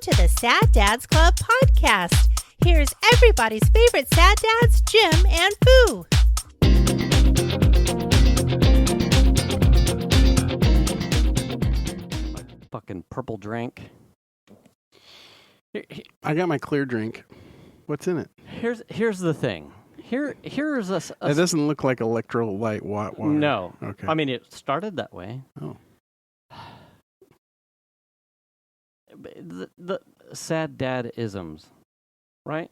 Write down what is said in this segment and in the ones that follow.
to the Sad Dads Club podcast. Here's everybody's favorite sad dads, Jim and Foo. Fucking purple drink. I got my clear drink. What's in it? Here's the thing. Here's a It doesn't look like electrolyte water. No. Okay. I mean, it started that way. Oh. The sad dad-isms, right?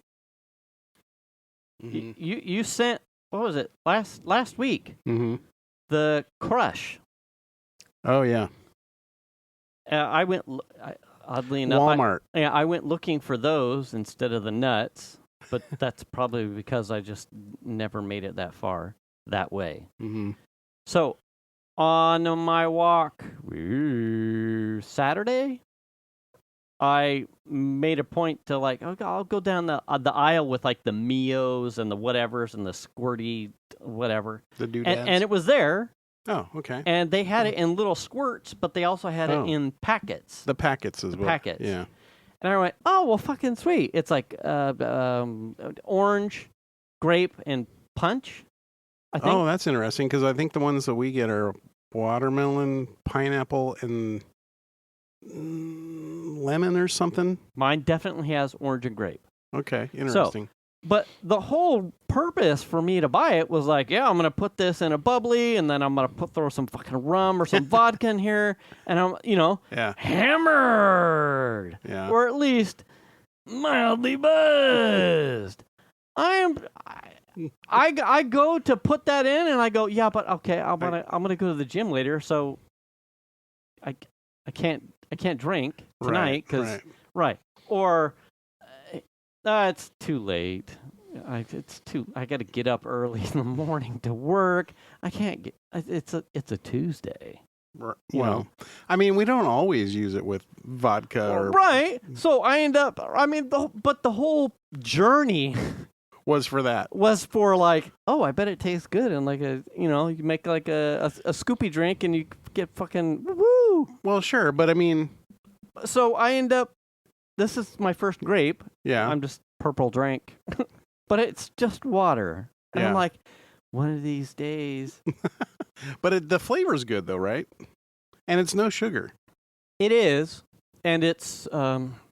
Mm-hmm. You sent, what was it, last week? Mm-hmm. The Crush. Oh, yeah. I went, oddly enough, Walmart. I went looking for those instead of the nuts, but that's probably because I just never made it that far that way. Mm-hmm. So, on my walk Saturday, I made a point to I'll go down the aisle with like the Mios and the whatevers and the squirty whatever. The doodads. And it was there. Oh, okay. And they had it in little squirts, but they also had it in packets. The packets as well. Packets. Yeah. And I went, oh, well, fucking sweet. It's like orange, grape, and punch, I think. Oh, that's interesting because I think the ones that we get are watermelon, pineapple, and lemon or something. Mine definitely has orange and grape. Okay, interesting. But the whole purpose for me to buy it was like, yeah, I'm going to put this in a bubbly, and then I'm going to throw some fucking rum or some vodka in here, and I'm, hammered. Yeah. Or at least mildly buzzed. I go to put that in, and I go, yeah, but okay, I'm gonna go to the gym later, so I can't drink tonight because right. Or it's too late. I got to get up early in the morning to work. I can't get. It's a Tuesday. Well, I mean, we don't always use it with vodka, right? So I end up. I mean, the whole journey was for that. Was for like, oh, I bet it tastes good, and like you make like a Scoopy drink, and you get fucking woo. Well, sure, but I mean, so I end up. This is my first grape. Yeah. I'm just purple drink. But it's just water. And I'm like, one of these days. But the flavor's good, though, right? And it's no sugar. It is. And it's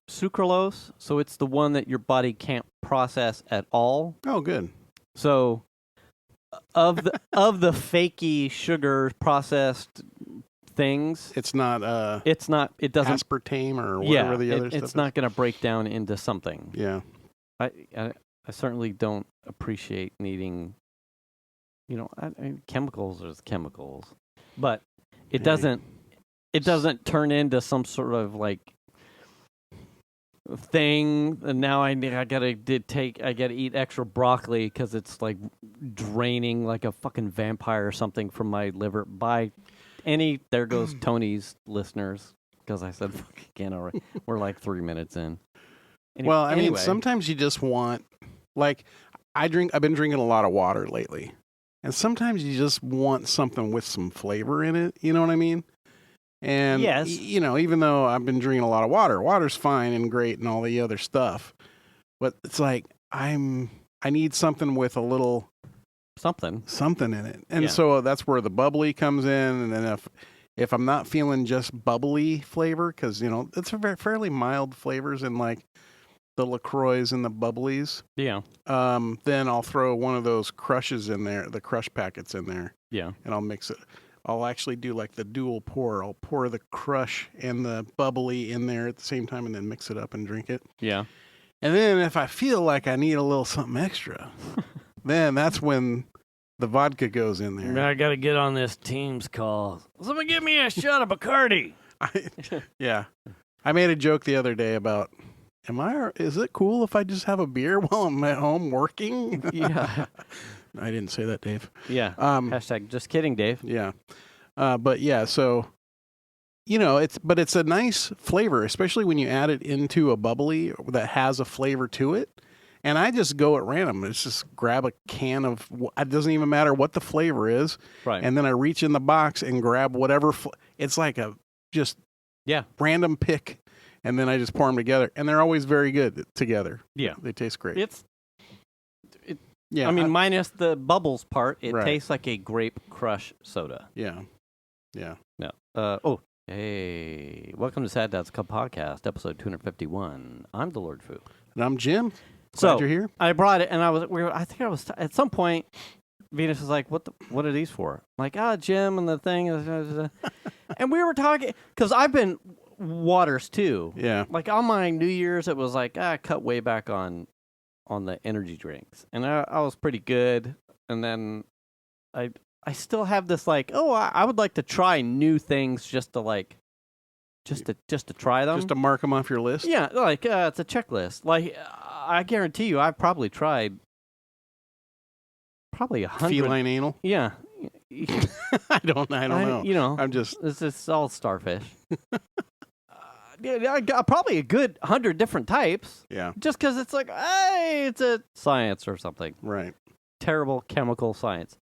sucralose. So it's the one that your body can't process at all. Oh, good. So of the fakey sugar processed things, it doesn't aspartame or whatever the other stuff it's not going to break down into something. Yeah. I certainly don't appreciate needing, chemicals are chemicals, but it doesn't turn into some sort of like thing. And now I gotta eat extra broccoli because it's like draining like a fucking vampire or something from my liver. There goes Tony's listeners because I said fuck again already. We're like 3 minutes in. Well, I mean, sometimes you just want, like, I've been drinking a lot of water lately, and sometimes you just want something with some flavor in it. You know what I mean? And, yes. Even though I've been drinking a lot of water's fine and great and all the other stuff, but it's like, I need something with a little something in it. And so that's where the bubbly comes in. And then if I'm not feeling just bubbly flavor, because, it's a fairly mild flavors in like the LaCroix and the bubblies. Yeah. Then I'll throw one of those crushes in there, the crush packets in there. Yeah. And I'll mix it. I'll actually do like the dual pour. I'll pour the crush and the bubbly in there at the same time and then mix it up and drink it. Yeah. And then if I feel like I need a little something extra, then that's when the vodka goes in there. I got to get on this Teams call. Someone give me a shot of Bacardi. Yeah. I made a joke the other day about, is it cool if I just have a beer while I'm at home working? Yeah. I didn't say that, Dave. Yeah. Hashtag just kidding, Dave. Yeah. But yeah, so, it's a nice flavor, especially when you add it into a bubbly that has a flavor to it. And I just go at random. It's just grab a can of, it doesn't even matter what the flavor is. Right. And then I reach in the box and grab whatever. It's like a just random pick. and then I just pour them together, and they're always very good together. Yeah. They taste great. Yeah. I mean, minus the bubbles part, it Right. tastes like a grape crush soda. Yeah. Yeah. No. Hey, welcome to Sad Dad's Cup Podcast, episode 251. I'm the Lord Fu. And I'm Jim. So Glad you're here. I brought it, and at some point, Venus was like, "What are these for?" I'm like, Jim and the thing, and we were talking because I've been waters too. Yeah. Like on my New Year's, it was like I cut way back on the energy drinks, and I was pretty good, and then I still have this like, I would like to try new things just to try them, Just to mark them off your list. yeah, like it's a checklist. Like I guarantee you, I've probably tried 100 Feline anal. Yeah, I don't know. You know, I'm just. it's all starfish. I got probably a good 100 different types. Yeah. Just because it's like, hey, it's a science or something. Right. Terrible chemical science.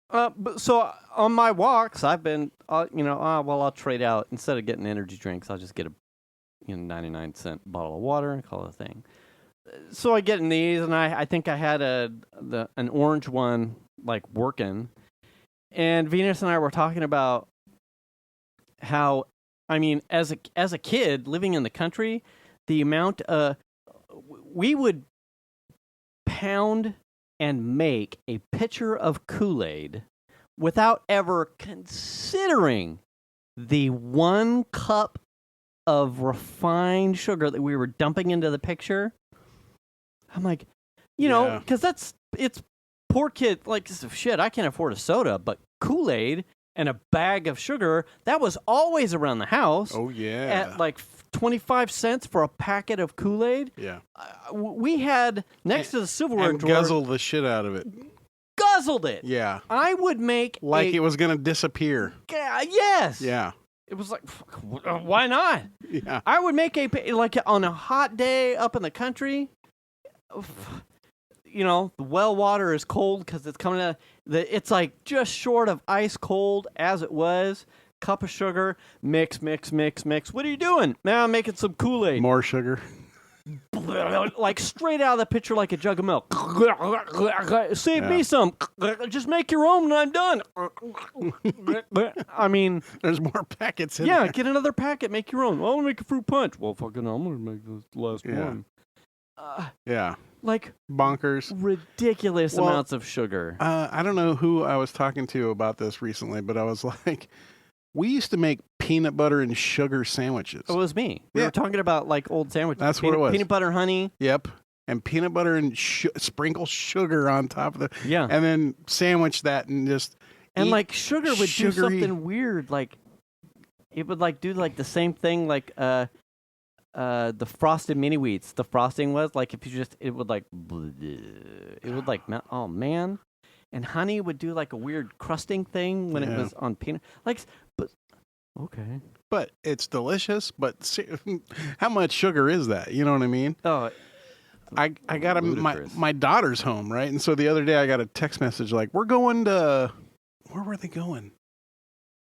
But so on my walks, I've been, I'll trade out, instead of getting energy drinks, I'll just get a 99-cent bottle of water and call it a thing. So I get in these, and I think I had an orange one like working, and Venus and I were talking about how, I mean, as a kid living in the country, the amount we would pound and make a pitcher of Kool-Aid without ever considering the 1 cup of refined sugar that we were dumping into the pitcher. I'm like, because it's poor kid, like, shit, I can't afford a soda, but Kool-Aid and a bag of sugar, that was always around the house. Oh, yeah. At like 25 cents for a packet of Kool-Aid. Yeah. We had next to the silverware and drawer. guzzled the shit out of it. Guzzled it. Yeah. I would make it was going to disappear. Yes. Yeah. It was like, why not? Yeah. I would make like on a hot day up in the country. The well water is cold because it's coming out. It's like just short of ice cold as it was. Cup of sugar, mix. What are you doing? Man, I'm making some Kool-Aid. More sugar. Like straight out of the pitcher like a jug of milk. Save me some. Just make your own and I'm done. I mean, there's more packets in there. there. Get another packet. Make your own. Well, I'm going to make a fruit punch. Well, fucking I'm going to make this last one. Yeah. Like bonkers. Ridiculous amounts of sugar. I don't know who I was talking to about this recently, but I was like, we used to make peanut butter and sugar sandwiches. It was me. We were talking about like old sandwiches. That's what it was. Peanut butter, honey. Yep. And peanut butter and sprinkle sugar on top of the. Yeah. And then sandwich that and just. And like sugar would do something weird. Like it would like do like the same thing like the frosted mini wheats. The frosting was like if you just it would like melt. Oh man. And honey would do like a weird crusting thing when it was on peanut. But okay. But it's delicious. But how much sugar is that? You know what I mean? Oh, I got my daughter's home, right? And so the other day I got a text message like, we're going to, where were they going?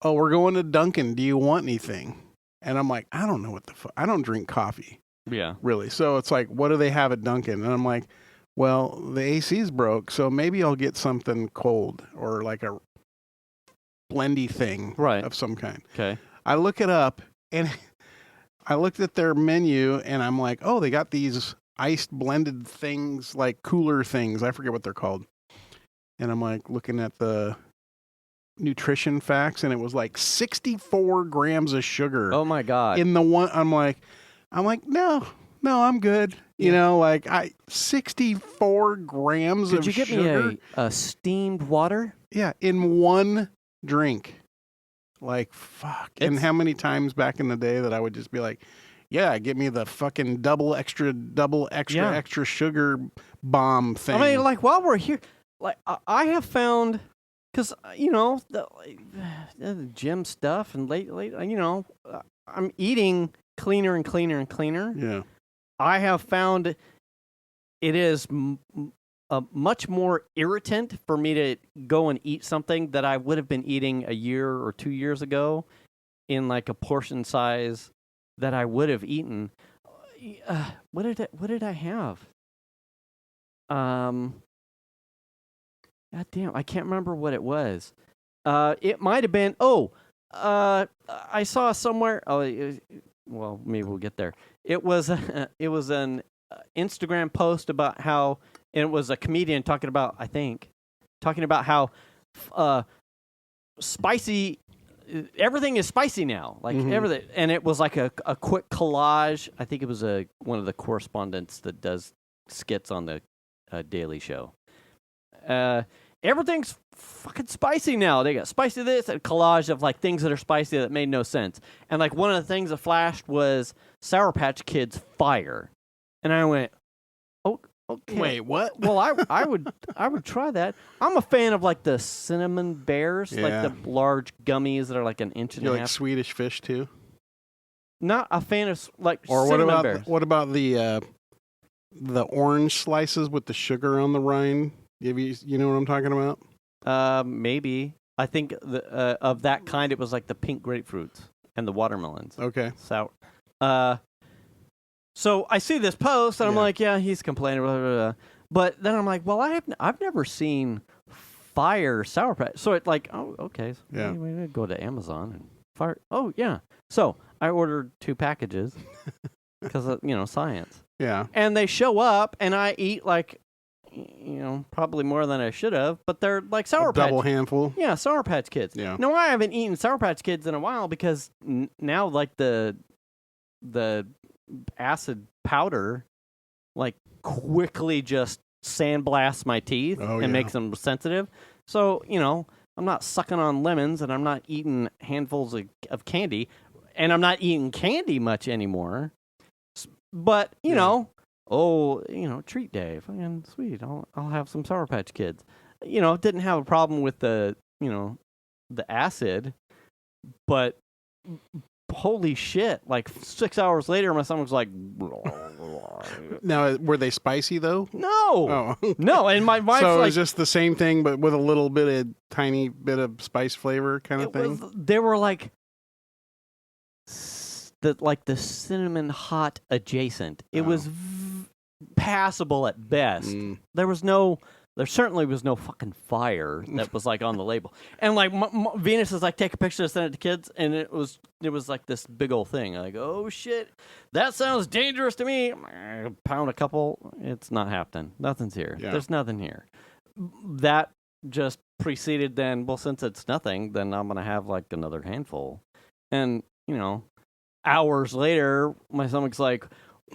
Oh, we're going to Dunkin'. Do you want anything? And I'm like, I don't know what the fuck. I don't drink coffee. Yeah. Really. So it's like, what do they have at Dunkin'? And I'm like, well, the AC's broke, so maybe I'll get something cold or like a blendy thing of some kind. Okay. I look it up, and I looked at their menu, and I'm like, oh, they got these iced blended things, like cooler things. I forget what they're called. And I'm like looking at the nutrition facts, and it was like 64 grams of sugar. Oh, my God. In the one, I'm like, no, I'm good. You know, like 64 grams of sugar. Could you get me a steamed water? Yeah, in one drink. Like, fuck. And how many times back in the day that I would just be like, yeah, get me the fucking double extra sugar bomb thing. I mean, like, while we're here, like, I have found, because, the gym stuff and late, I'm eating cleaner and cleaner and cleaner. Yeah. I have found it is much more irritant for me to go and eat something that I would have been eating a year or 2 years ago in like a portion size that I would have eaten. What did I have? God damn, I can't remember what it was. It might have been. I saw somewhere. Well, maybe we'll get there. It was an Instagram post about how, and it was a comedian talking about how spicy. Everything is spicy now, like everything, and it was like a quick collage. I think it was one of the correspondents that does skits on the Daily Show. Everything's fucking spicy now. They got spicy this and collage of like things that are spicy that made no sense. And like one of the things that flashed was Sour Patch Kids fire, and I went, "Oh, okay." Wait, what? Well, I would try that. I'm a fan of like the cinnamon bears, like the large gummies that are like an inch and a half. You like Swedish Fish too? Not a fan of like or cinnamon bears. What about the orange slices with the sugar on the rind? You know what I'm talking about? Maybe. I think of that kind, it was like the pink grapefruits and the watermelons. Okay. Sour. So I see this post, and I'm like, yeah, he's complaining. Blah, blah, blah. But then I'm like, well, I've never seen fire Sour Patch. So it's like, oh, okay. So we go to Amazon and fire. Oh, yeah. So I ordered 2 packages because of, science. Yeah. And they show up, and I eat like, probably more than I should have, but they're like Sour Patch. Double handful. Yeah, Sour Patch Kids. Yeah. No, I haven't eaten Sour Patch Kids in a while because now like the acid powder like quickly just sandblasts my teeth and makes them sensitive. So, I'm not sucking on lemons, and I'm not eating handfuls of candy, and I'm not eating candy much anymore. But, treat day. Fucking sweet. I'll have some Sour Patch Kids. Didn't have a problem with the acid, but holy shit, like 6 hours later, my stomach's like... Now, were they spicy, though? No. Oh. No, and my wife's so like... it was just the same thing, but with a little bit of tiny bit of spice flavor kind of thing? They were like... the cinnamon hot adjacent. It was passable at best. There certainly was no fucking fire that was like on the label. And like Venus is like, take a picture, send it to kids, and it was like this big old thing. Like, oh shit, that sounds dangerous to me. Pound a couple, it's not happening. Nothing's here. Yeah. There's nothing here. That just preceded then. Well, since it's nothing, then I'm gonna have like another handful, and hours later, my stomach's like,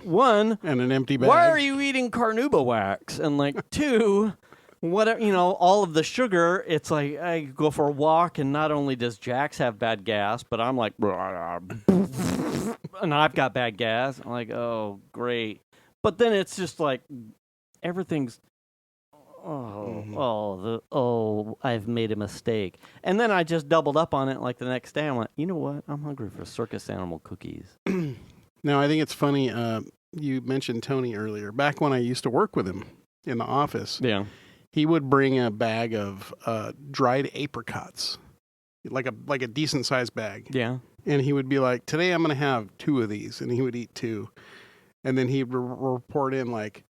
1, and an empty bag. Why are you eating carnauba wax? And like 2, whatever, all of the sugar. It's like I go for a walk, and not only does Jax have bad gas, but I'm like, and I've got bad gas. I'm like, oh great. But then it's just like everything's. I've made a mistake. And then I just doubled up on it like the next day. I went, you know what? I'm hungry for circus animal cookies. Now, I think it's funny. You mentioned Tony earlier. Back when I used to work with him in the office, he would bring a bag of dried apricots, like a decent sized bag. Yeah. And he would be like, today I'm going to have 2 of these. And he would eat 2. And then he'd report in like,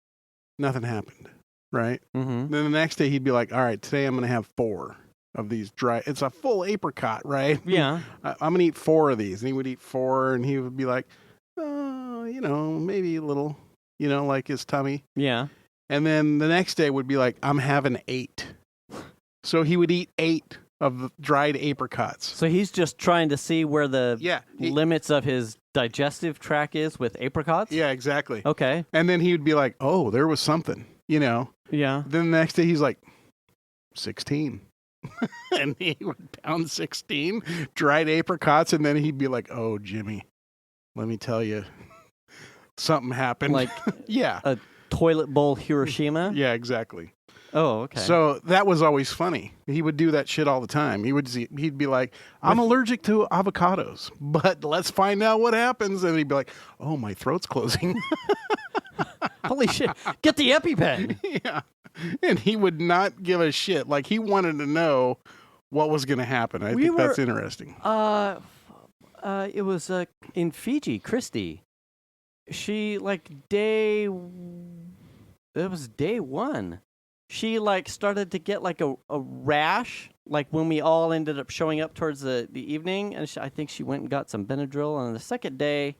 nothing happened. Right? Mm-hmm. Then the next day he'd be like, all right, today I'm going to have 4 of these dry. It's a full apricot, right? Yeah. I'm going to eat 4 of these. And he would eat 4, and he would be like, maybe a little, like his tummy. Yeah. And then the next day would be like, I'm having 8. So he would eat 8 of the dried apricots. So he's just trying to see where the limits of his digestive tract is with apricots? Yeah, exactly. Okay. And then he would be like, oh, there was something, Yeah. Then the next day he's like, 16. And he would pound 16 dried apricots, and then he'd be like, oh, Jimmy, let me tell you, something happened. Like a toilet bowl Hiroshima? Yeah, exactly. Oh, okay. So that was always funny. He would do that shit all the time. He'd be like, I'm allergic to avocados, but let's find out what happens. And he'd be like, oh, my throat's closing. Holy shit. Get the EpiPen. Yeah. And he would not give a shit. Like, he wanted to know what was going to happen. I think that's interesting. It was in Fiji, Christy. She it was day one. She started to get a rash, when we all ended up showing up towards the evening, and I think she went and got some Benadryl. And the second day,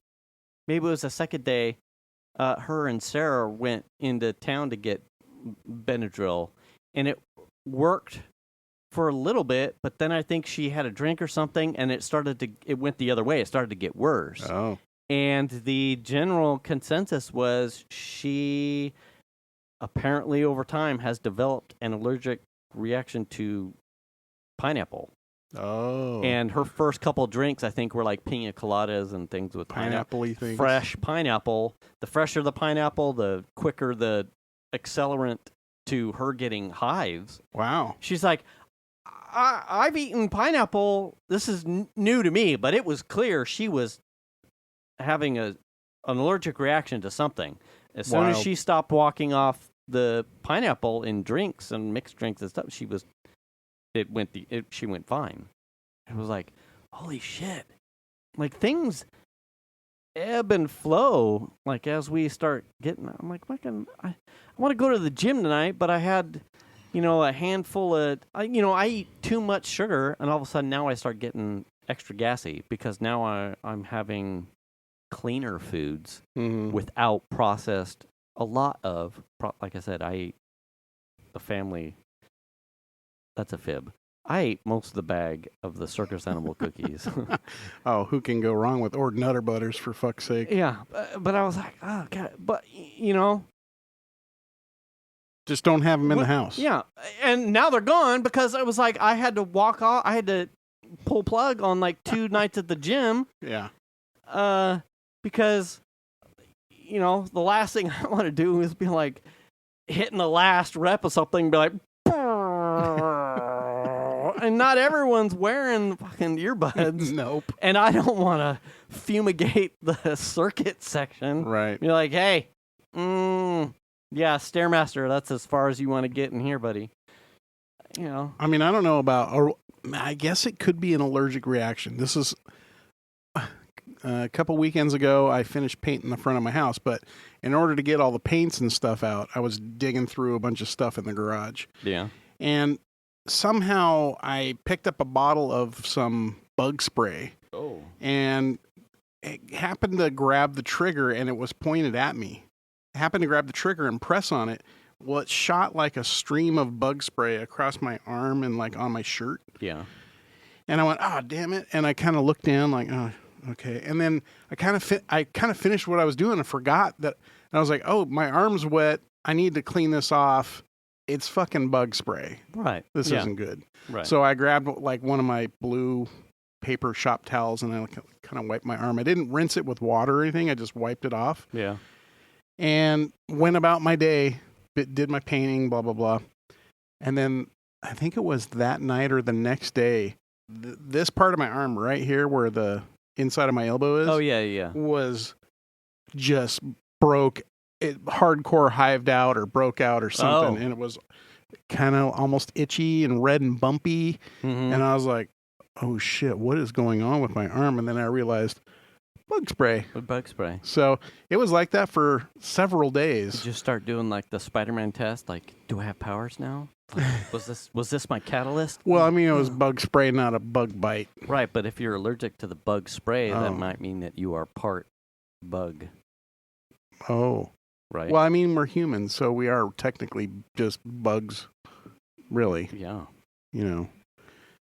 maybe it was the second day, her and Sarah went into town to get Benadryl, and it worked for a little bit, but then I think she had a drink or something, and it went the other way. It started to get worse. Oh. And the general consensus was she apparently over time has developed an allergic reaction to pineapple. Oh. And her first couple drinks, I think, were pina coladas and things with pineapple-y things. Fresh pineapple. The fresher the pineapple, the quicker the accelerant to her getting hives. Wow. She's like, I've eaten pineapple. This is new to me, but it was clear she was having an allergic reaction to something. As soon as she stopped walking off the pineapple in drinks and mixed drinks and stuff, she went fine. It was like, holy shit. Things ebb and flow. As we start getting, I'm like, I want to go to the gym tonight, but I had, a handful of, I eat too much sugar, and all of a sudden now I start getting extra gassy because now I'm having cleaner foods without processed a lot of, like I said, I ate the family. That's a fib. I ate most of the bag of the circus animal cookies. Oh, who can go wrong with or Nutter Butters, for fuck's sake? Yeah, but I was like, oh god, but just don't have them in the house. Yeah, and now they're gone because I was like, I had to walk off. I had to pull plug on 2 nights at the gym. Yeah. Because the last thing I want to do is be hitting the last rep of something, and be like, and not everyone's wearing fucking earbuds. Nope. And I don't want to fumigate the circuit section. Right. You're like, hey, yeah, Stairmaster, that's as far as you want to get in here, buddy. I mean, I don't know about, I guess it could be an allergic reaction. This is a couple weekends ago, I finished painting the front of my house, but in order to get all the paints and stuff out, I was digging through a bunch of stuff in the garage. Yeah. And somehow I picked up a bottle of some bug spray. Oh. And it happened to grab the trigger, and it was pointed at me. I happened to grab the trigger and press on it. Well, it shot a stream of bug spray across my arm and on my shirt. Yeah. And I went, oh, damn it. And I kind of looked down oh, okay. And then I kind of finished what I was doing and forgot that. And I was like, oh, my arm's wet. I need to clean this off. It's fucking bug spray. Right. This isn't good. Right. So I grabbed one of my blue paper shop towels and I kind of wiped my arm. I didn't rinse it with water or anything. I just wiped it off. Yeah. And went about my day, did my painting, blah, blah, blah. And then I think it was that night or the next day, this part of my arm right here where the inside of my elbow is. Oh, yeah. Was just broke. It hardcore hived out or broke out or something. Oh. And it was kind of almost itchy and red and bumpy. Mm-hmm. And I was like, oh shit, what is going on with my arm? And then I realized bug spray. Bug spray. So it was like that for several days. Did you start doing the Spider-Man test? Do I have powers now? Was this my catalyst? Well, I mean, it was bug spray, not a bug bite. Right, but if you're allergic to the bug spray, that might mean that you are part bug. Oh. Right. Well, I mean, we're humans, so we are technically just bugs, really. Yeah. If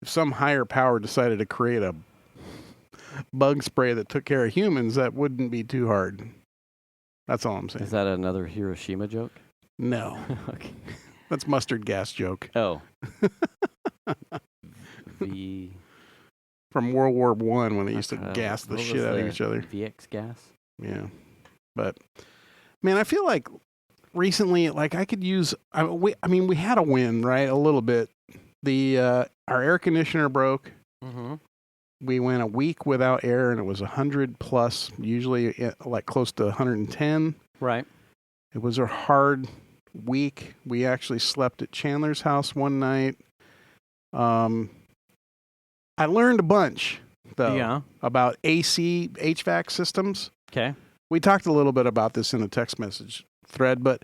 some higher power decided to create a bug spray that took care of humans, that wouldn't be too hard. That's all I'm saying. Is that another Hiroshima joke? No. Okay. That's mustard gas joke. Oh. From World War I when they used to gas the shit out of each other. VX gas? Yeah. But, man, I feel like recently, I could use, we had a win, right? A little bit. Our air conditioner broke. Mm-hmm. We went a week without air, and it was 100 plus, usually close to 110. Right. It was a hard week. We actually slept at Chandler's house one night. I learned a bunch though. Yeah. About AC HVAC systems. Okay. We talked a little bit about this in the text message thread, but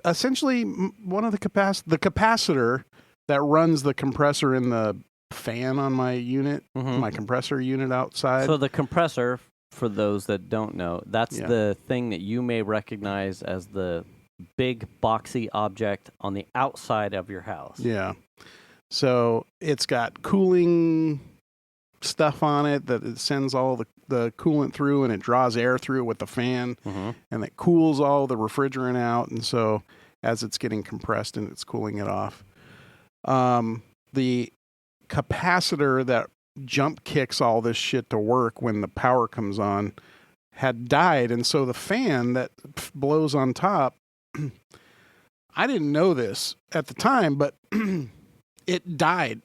essentially one of the capacitor that runs the compressor in the fan on my unit, my compressor unit outside. So the compressor, for those that don't know, that's the thing that you may recognize as the big boxy object on the outside of your house. Yeah. So it's got cooling stuff on it that it sends all the coolant through, and it draws air through with the fan, and it cools all the refrigerant out. And so as it's getting compressed and it's cooling it off, the capacitor that jump kicks all this shit to work when the power comes on had died. And so the fan that blows on top, I didn't know this at the time, but it died.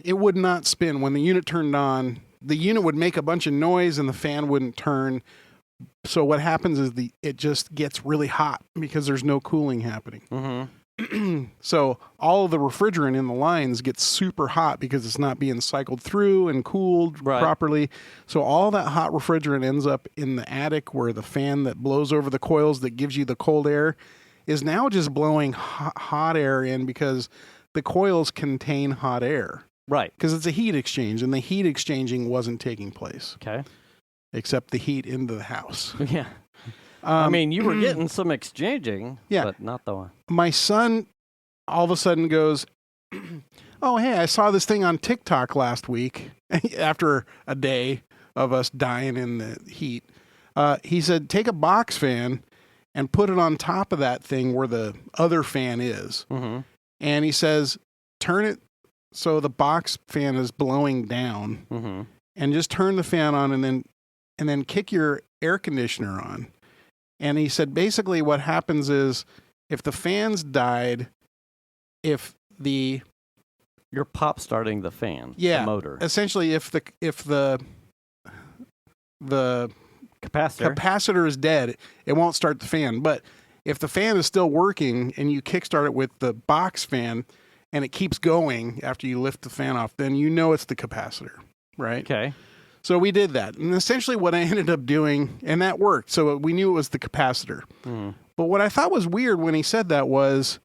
It would not spin. When the unit turned on, the unit would make a bunch of noise and the fan wouldn't turn. So what happens is it just gets really hot because there's no cooling happening. So all of the refrigerant in the lines gets super hot because it's not being cycled through and cooled properly. So all that hot refrigerant ends up in the attic, where the fan that blows over the coils that gives you the cold air is now just blowing hot air in, because the coils contain hot air. Right. Because it's a heat exchange, and the heat exchanging wasn't taking place. Okay. Except the heat into the house. Yeah. I mean, you were getting some exchanging, but not the one. My son all of a sudden goes, "Oh, hey, I saw this thing on TikTok last week," after a day of us dying in the heat. He said, "Take a box fan and put it on top of that thing where the other fan is." And he says, "Turn it so the box fan is blowing down, and just turn the fan on, and then kick your air conditioner on." And he said, basically what happens is, if the fans died, you're pop starting the fan, the motor. Essentially, if the capacitor is dead, it won't start the fan. But if the fan is still working and you kickstart it with the box fan and it keeps going after you lift the fan off, then you know it's the capacitor, right? Okay. So we did that. And essentially what I ended up doing, and that worked. So we knew it was the capacitor. But what I thought was weird when he said that was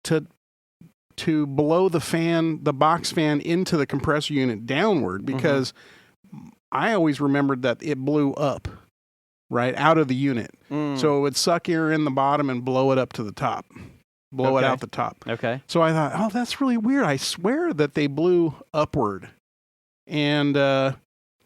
to blow the box fan into the compressor unit downward, because I always remembered that it blew up, right, out of the unit. So it would suck air in the bottom and blow it up to the top. Blow it out the top. Okay. So I thought, oh, that's really weird. I swear that they blew upward. And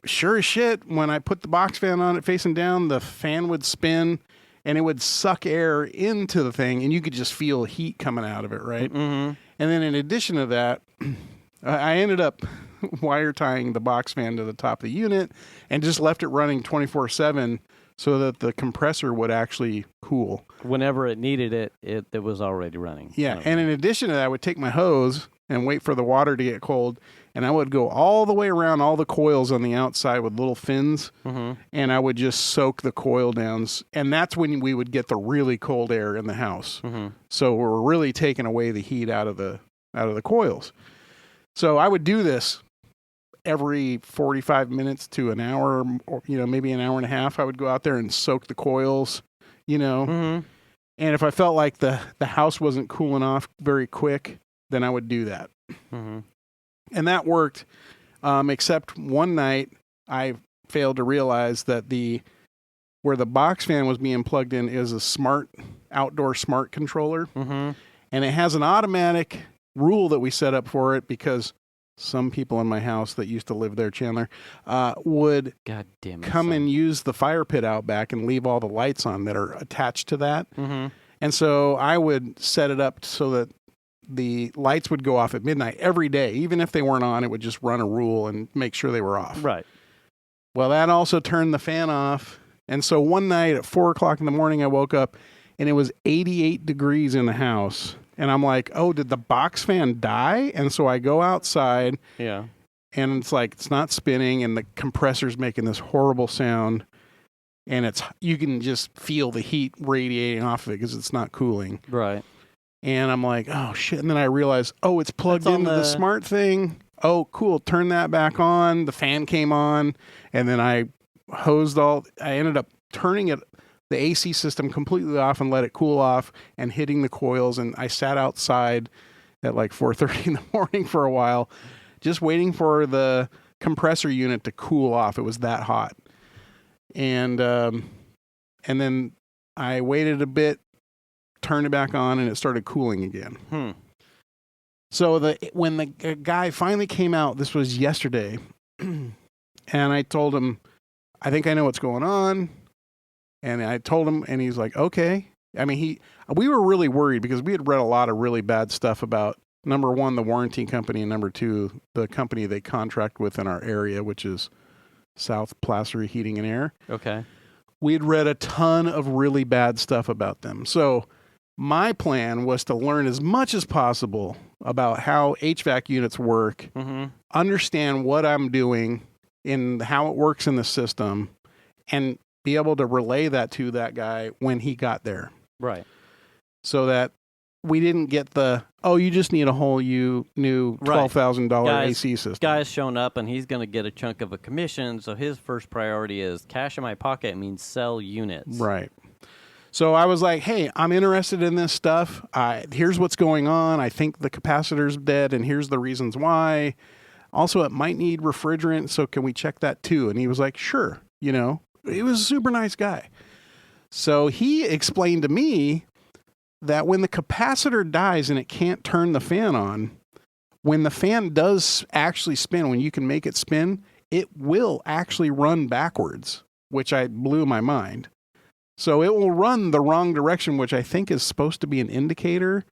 sure as shit, when I put the box fan on it facing down, the fan would spin and it would suck air into the thing, and you could just feel heat coming out of it, right? And then in addition to that, I ended up wire tying the box fan to the top of the unit and just left it running 24/7 so that the compressor would actually cool. Whenever it needed it, it was already running. Yeah, and in addition to that, I would take my hose and wait for the water to get cold, and I would go all the way around all the coils on the outside with little fins, and I would just soak the coil down, and that's when we would get the really cold air in the house. So we're really taking away the heat out of the coils. So I would do this every 45 minutes to an hour, or maybe an hour and a half. I would go out there and soak the coils, and if I felt like the house wasn't cooling off very quick, then I would do that. And that worked, except one night I failed to realize that where the box fan was being plugged in is a outdoor smart controller. And it has an automatic rule that we set up for it, because some people in my house that used to live there, Chandler, would come and use the fire pit out back and leave all the lights on that are attached to that. And so I would set it up so that the lights would go off at midnight every day. Even if they weren't on, it would just run a rule and make sure they were off. Right. Well, that also turned the fan off. And so one night at 4:00 in the morning, I woke up and it was 88 degrees in the house. And I'm like, oh, did the box fan die? And so I go outside. Yeah. And it's like, it's not spinning, and the compressor's making this horrible sound. And you can just feel the heat radiating off of it because it's not cooling. Right. And I'm like, oh shit. And then I realized, oh, it's plugged into the smart thing. Oh, cool. Turn that back on. The fan came on. And then I ended up turning the AC system completely off and let it cool off and hitting the coils. And I sat outside at like 4:30 in the morning for a while, just waiting for the compressor unit to cool off. It was that hot. And then I waited a bit, turned it back on, and it started cooling again. So when the guy finally came out, this was yesterday, and I told him, I think I know what's going on. And I told him, and he's like, okay. I mean, we were really worried because we had read a lot of really bad stuff about, number one, the warranty company, and number two, the company they contract with in our area, which is South Placer Heating and Air. Okay. We had read a ton of really bad stuff about them. So my plan was to learn as much as possible about how HVAC units work, understand what I'm doing and how it works in the system, and be able to relay that to that guy when he got there. Right. So that we didn't get you just need a whole new $12,000 AC system. Guy's shown up and he's going to get a chunk of a commission. So his first priority is cash in my pocket means sell units. Right. So I was like, hey, I'm interested in this stuff. Here's what's going on. I think the capacitor's dead, and here's the reasons why. Also, it might need refrigerant, so can we check that too? And he was like, sure. He was a super nice guy. So he explained to me that when the capacitor dies and it can't turn the fan on, when the fan does actually spin, when you can make it spin, it will actually run backwards, which blew my mind. So it will run the wrong direction, which I think is supposed to be an indicator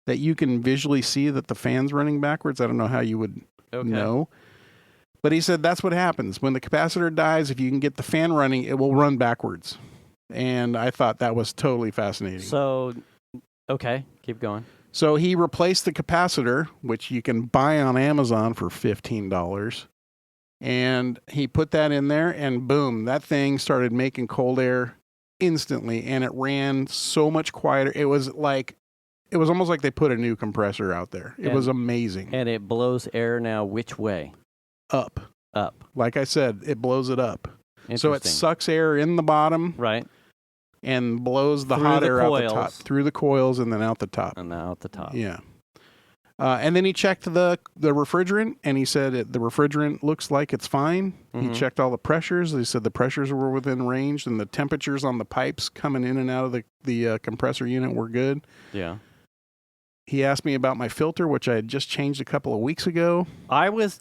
that you can visually see that the fan's running backwards. I don't know how you would know. But he said that's what happens. When the capacitor dies, if you can get the fan running, it will run backwards. And I thought that was totally fascinating. So, okay, keep going. So he replaced the capacitor, which you can buy on Amazon for $15. And he put that in there, and boom, that thing started making cold air instantly, and it ran so much quieter. It was almost like they put a new compressor out there. It was amazing. And it blows air now which way? Up. Like I said, it blows it up. So it sucks air in the bottom. Right. And blows the hot air out the top. Through the coils and then out the top. Yeah. And then he checked the refrigerant, and he said the refrigerant looks like it's fine. He checked all the pressures. He said the pressures were within range, and the temperatures on the pipes coming in and out of the compressor unit were good. Yeah. He asked me about my filter, which I had just changed a couple of weeks ago. I was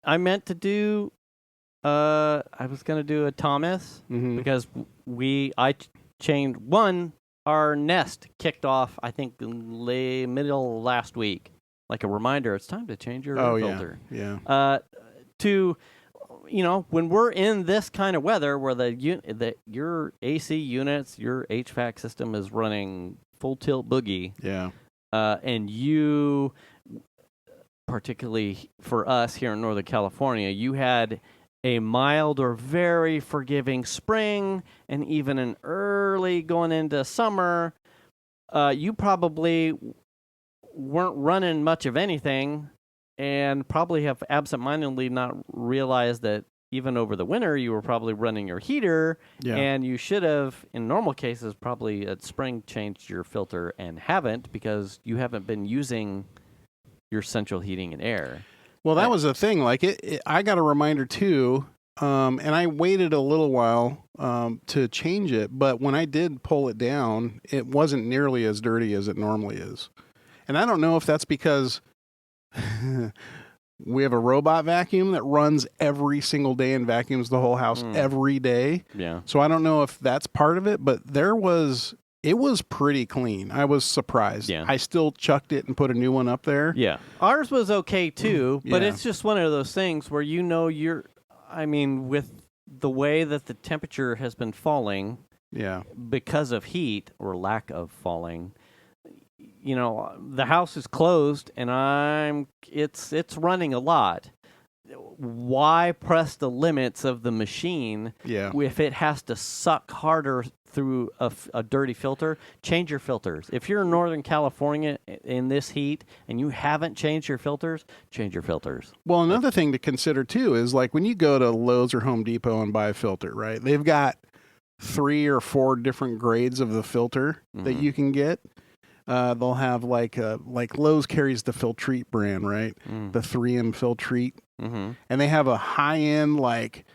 going to do a Thomas because I changed our nest kicked off, I think, middle last week. Like a reminder, it's time to change your filter. Yeah. When we're in this kind of weather where your AC units, your HVAC system is running full tilt boogie. Yeah. And you, particularly for us here in Northern California, you had a mild or very forgiving spring and even an early going into summer. You probably weren't running much of anything and probably have absentmindedly not realized that even over the winter you were probably running your heater, and you should have, in normal cases, probably at spring changed your filter and haven't because you haven't been using your central heating and air. Well, that was the thing. Like I got a reminder too, and I waited a little while to change it, but when I did pull it down, it wasn't nearly as dirty as it normally is. And I don't know if that's because we have a robot vacuum that runs every single day and vacuums the whole house every day. Yeah. So I don't know if that's part of it, but it was pretty clean. I was surprised. Yeah. I still chucked it and put a new one up there. Yeah. Ours was okay too, but it's just one of those things where with the way that the temperature has been falling because of heat or lack of falling, the house is closed and it's running a lot. Why press the limits of the machine if it has to suck harder through a dirty filter, change your filters. If you're in Northern California in this heat and you haven't changed your filters, change your filters. Well, another thing to consider too is like when you go to Lowe's or Home Depot and buy a filter, right? They've got 3 or 4 different grades of the filter that you can get. They'll have like Lowe's carries the Filtrete brand, right? The 3M Filtrete. And they have a high-end like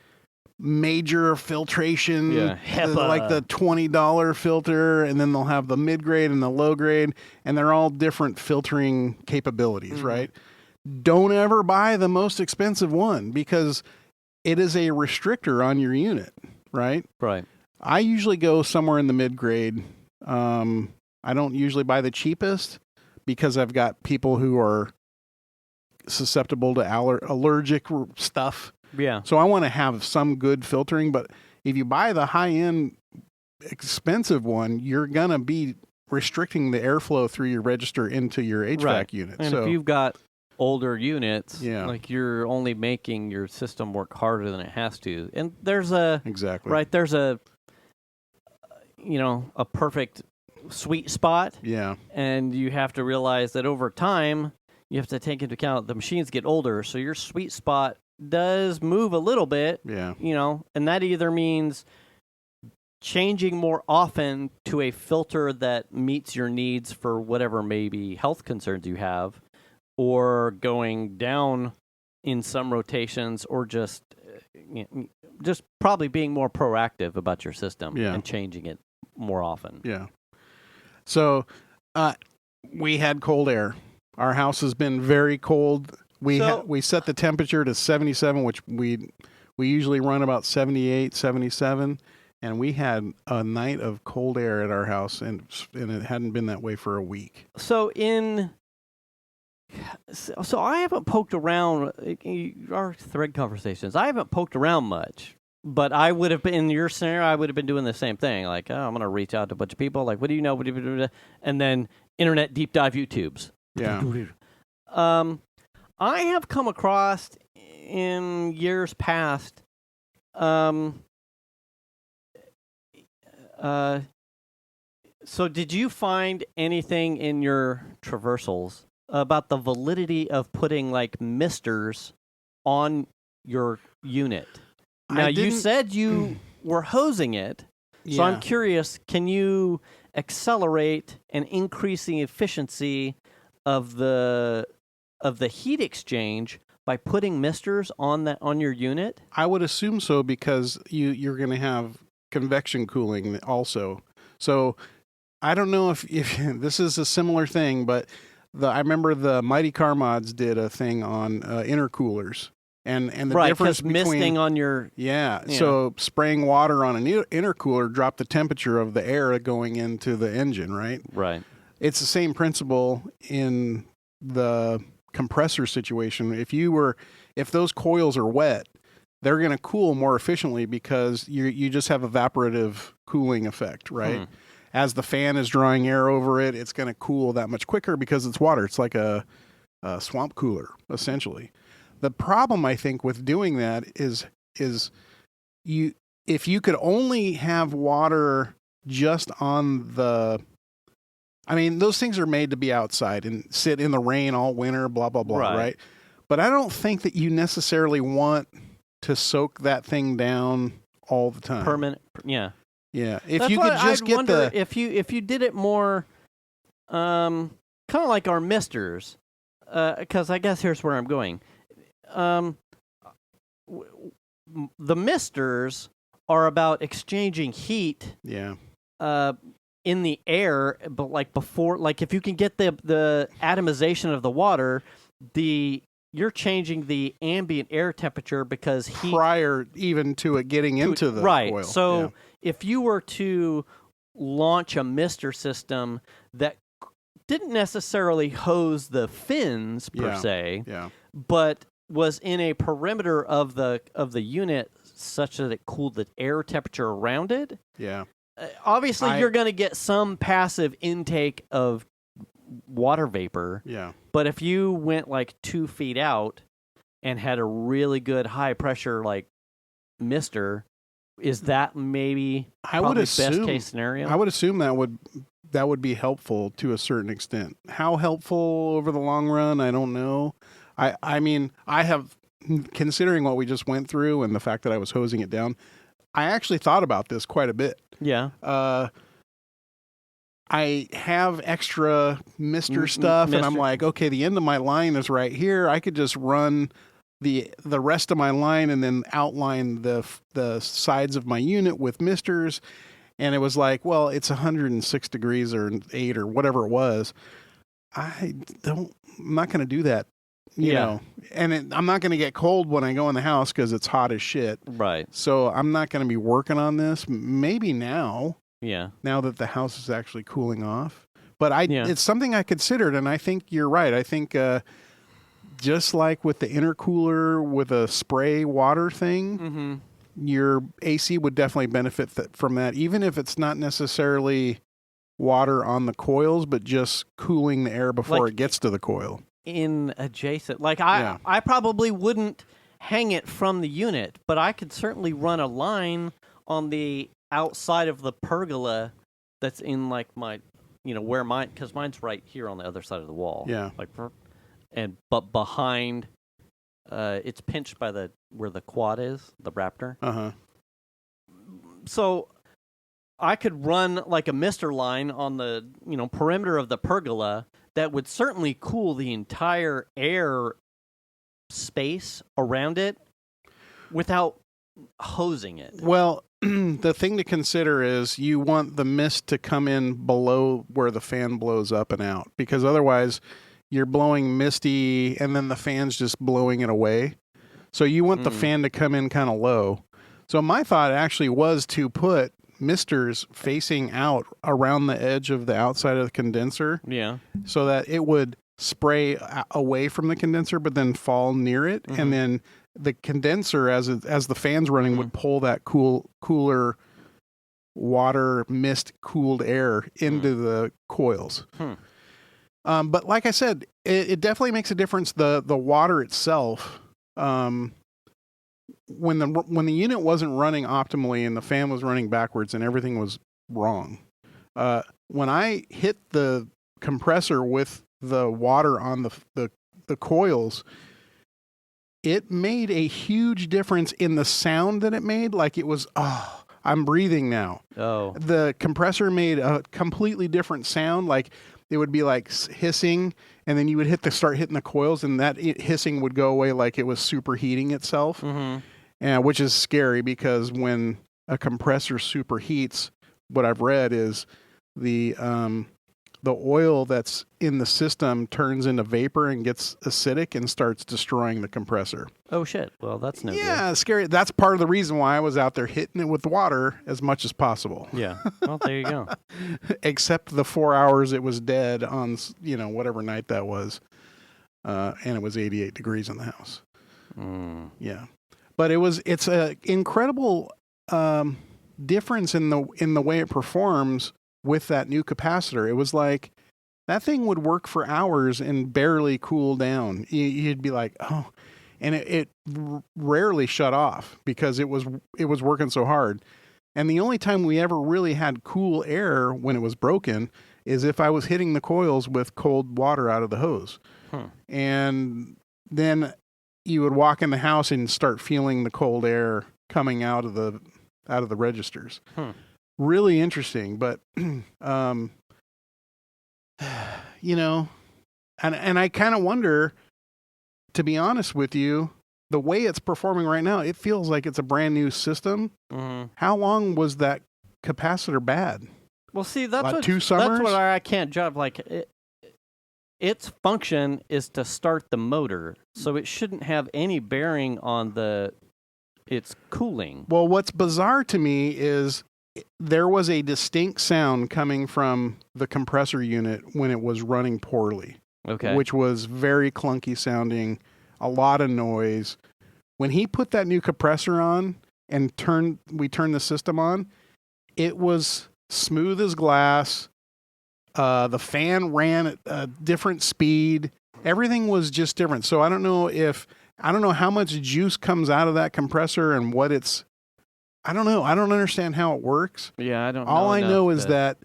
major filtration, like the $20 filter, and then they'll have the mid-grade and the low-grade, and they're all different filtering capabilities, right? Don't ever buy the most expensive one because it is a restrictor on your unit, right? Right. I usually go somewhere in the mid-grade. I don't usually buy the cheapest because I've got people who are susceptible to allergic stuff. Yeah. So I want to have some good filtering, but if you buy the high-end expensive one, you're going to be restricting the airflow through your register into your HVAC unit. And so if you've got older units, like you're only making your system work harder than it has to. And there's a there's a a perfect sweet spot. Yeah. And you have to realize that over time, you have to take into account the machines get older, so your sweet spot does move a little bit. Yeah. And that either means changing more often to a filter that meets your needs for whatever maybe health concerns you have, or going down in some rotations, or just probably being more proactive about your system and changing it more often. Yeah. So we had cold air. Our house has been very cold. We set the temperature to 77, which we usually run about 78, 77. And we had a night of cold air at our house, and it hadn't been that way for a week. So I haven't poked around our thread conversations. I haven't poked around much, but I would have been in your scenario. I would have been doing the same thing. Like, I'm going to reach out to a bunch of people. Like, what do you know? And then internet deep dive YouTubes. Yeah. I have come across in years past. So did you find anything in your traversals about the validity of putting like misters on your unit? Now, you said you were hosing it, so I'm curious, can you accelerate and increase the efficiency of the heat exchange by putting misters on your unit? I would assume so, because you're going to have convection cooling also. So I don't know if this is a similar thing, but I remember the Mighty Car Mods did a thing on intercoolers. And the difference between misting on your so spraying water on an intercooler dropped the temperature of the air going into the engine, right? Right. It's the same principle in the compressor situation. If those coils are wet, they're going to cool more efficiently because you just have evaporative cooling effect, right? As the fan is drawing air over it, it's going to cool that much quicker because it's water. It's like a swamp cooler, essentially. The problem, I think, with doing that is if you could only have water just on the... I mean, those things are made to be outside and sit in the rain all winter, blah, blah, blah, right? But I don't think that you necessarily want to soak that thing down all the time. Permanent, yeah. Yeah. If you could just get the... If you did it more, kind of like our misters, because I guess here's where I'm going. The misters are about exchanging heat. Yeah. In the air, but like before, like if you can get the atomization of the water, you're changing the ambient air temperature because heat prior even to it getting into the coil. So if you were to launch a mister system that didn't necessarily hose the fins per se, but was in a perimeter of the unit such that it cooled the air temperature around it. Yeah. Obviously, you're going to get some passive intake of water vapor. Yeah. But if you went like 2 feet out and had a really good high pressure like mister, is that maybe I would assume best case scenario? I would assume that would be helpful to a certain extent. How helpful over the long run, I don't know. I mean, I have, considering what we just went through and the fact that I was hosing it down, I actually thought about this quite a bit. Yeah. I have extra mister stuff, and I'm like, okay, the end of my line is right here. I could just run the rest of my line and then outline the sides of my unit with misters. And it was like, well, it's 106 degrees or 8 or whatever it was. I'm not going to do that, you know. And I'm not going to get cold when I go in the house because it's hot as shit. Right. So I'm not going to be working on this. Maybe now. Yeah. Now that the house is actually cooling off. But it's something I considered, and I think you're right. I think just like with the intercooler with a spray water thing, your AC would definitely benefit from that, even if it's not necessarily water on the coils, but just cooling the air before it gets to the coil. In adjacent. I probably wouldn't hang it from the unit, but I could certainly run a line on the outside of the pergola that's in like my, where mine, because mine's right here on the other side of the wall. Yeah. But behind, it's pinched by where the quad is, the Raptor. Uh-huh. So I could run like a mister line on the, perimeter of the pergola that would certainly cool the entire air space around it without hosing it. Well, the thing to consider is you want the mist to come in below where the fan blows up and out, because otherwise you're blowing misty and then the fan's just blowing it away. So you want the fan to come in kind of low. So my thought actually was to put misters facing out around the edge of the outside of the condenser. Yeah. So that it would spray away from the condenser but then fall near it, and then the condenser, as the fan's running, would pull that cooler water, mist, cooled air into the coils. But like I said, it definitely makes a difference. The water itself, when the unit wasn't running optimally and the fan was running backwards and everything was wrong, when I hit the compressor with the water on the coils, it made a huge difference in the sound that it made. Like it was, I'm breathing now. Oh. The compressor made a completely different sound. Like it would be like hissing, and then you would start hitting the coils, and that hissing would go away like it was superheating itself, which is scary because when a compressor superheats, what I've read is the oil that's in the system turns into vapor and gets acidic and starts destroying the compressor. Oh, shit. Well, that's no good. Yeah, scary. That's part of the reason why I was out there hitting it with water as much as possible. Yeah. Well, there you go. Except the 4 hours it was dead on, whatever night that was. And it was 88 degrees in the house. Yeah. But it's a incredible difference in the way it performs with that new capacitor. It was like that thing would work for hours and barely cool down. You'd be like, oh, and it rarely shut off because it was working so hard. And the only time we ever really had cool air when it was broken is if I was hitting the coils with cold water out of the hose. And then you would walk in the house and start feeling the cold air coming out of the registers. Really interesting, but and I kind of wonder, to be honest with you, the way it's performing right now, it feels like it's a brand new system. How long was that capacitor bad? Well, see, that's 2 summers. That's what I can't judge. Like its function is to start the motor, so it shouldn't have any bearing on its cooling. Well, what's bizarre to me is there was a distinct sound coming from the compressor unit when it was running poorly. Okay. Which was very clunky sounding, a lot of noise. When he put that new compressor on and we turned the system on, it was smooth as glass. The fan ran at a different speed. Everything was just different. So I don't know how much juice comes out of that compressor and what its I don't know. I don't understand how it works. Yeah, I don't know. All I know is that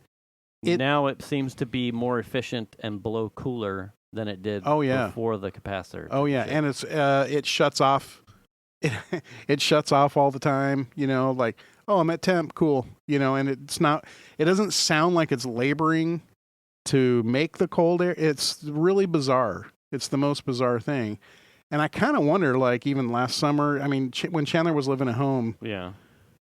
now it seems to be more efficient and blow cooler than it did before the capacitor. Oh yeah, and it shuts off. It shuts off all the time. Like, oh, I'm at temp, cool. And it's not. It doesn't sound like it's laboring to make the cold air. It's really bizarre. It's the most bizarre thing. And I kind of wonder, like, even last summer, I mean, when Chandler was living at home,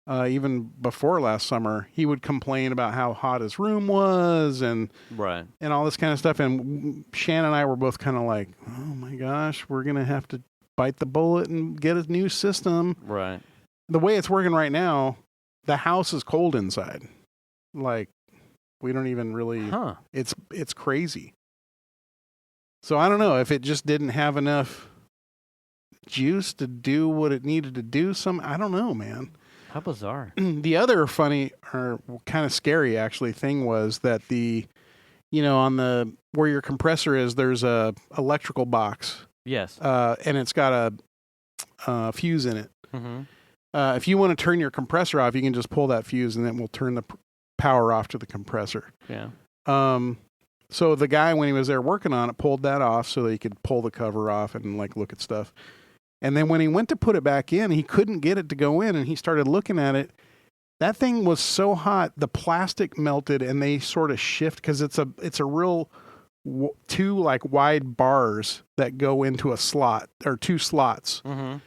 even before last summer, he would complain about how hot his room was and all this kind of stuff. And Shannon and I were both kind of like, oh my gosh, we're going to have to bite the bullet and get a new system. Right. The way it's working right now, the house is cold inside. Like, we don't even really, it's crazy. So I don't know if it just didn't have enough juice to do what it needed to do. I don't know, man. How bizarre. The other funny or kind of scary actually thing was that on the, where your compressor is, there's a electrical box. Yes. And it's got a fuse in it. Mm-hmm. If you want to turn your compressor off, you can just pull that fuse and then we'll turn the power off to the compressor. Yeah. So the guy, when he was there working on it, pulled that off so that he could pull the cover off and like look at stuff. And then when he went to put it back in, he couldn't get it to go in, and he started looking at it. That thing was so hot, the plastic melted, and they sort of shift because it's a real two like wide bars that go into a slot or two slots. Mm-hmm.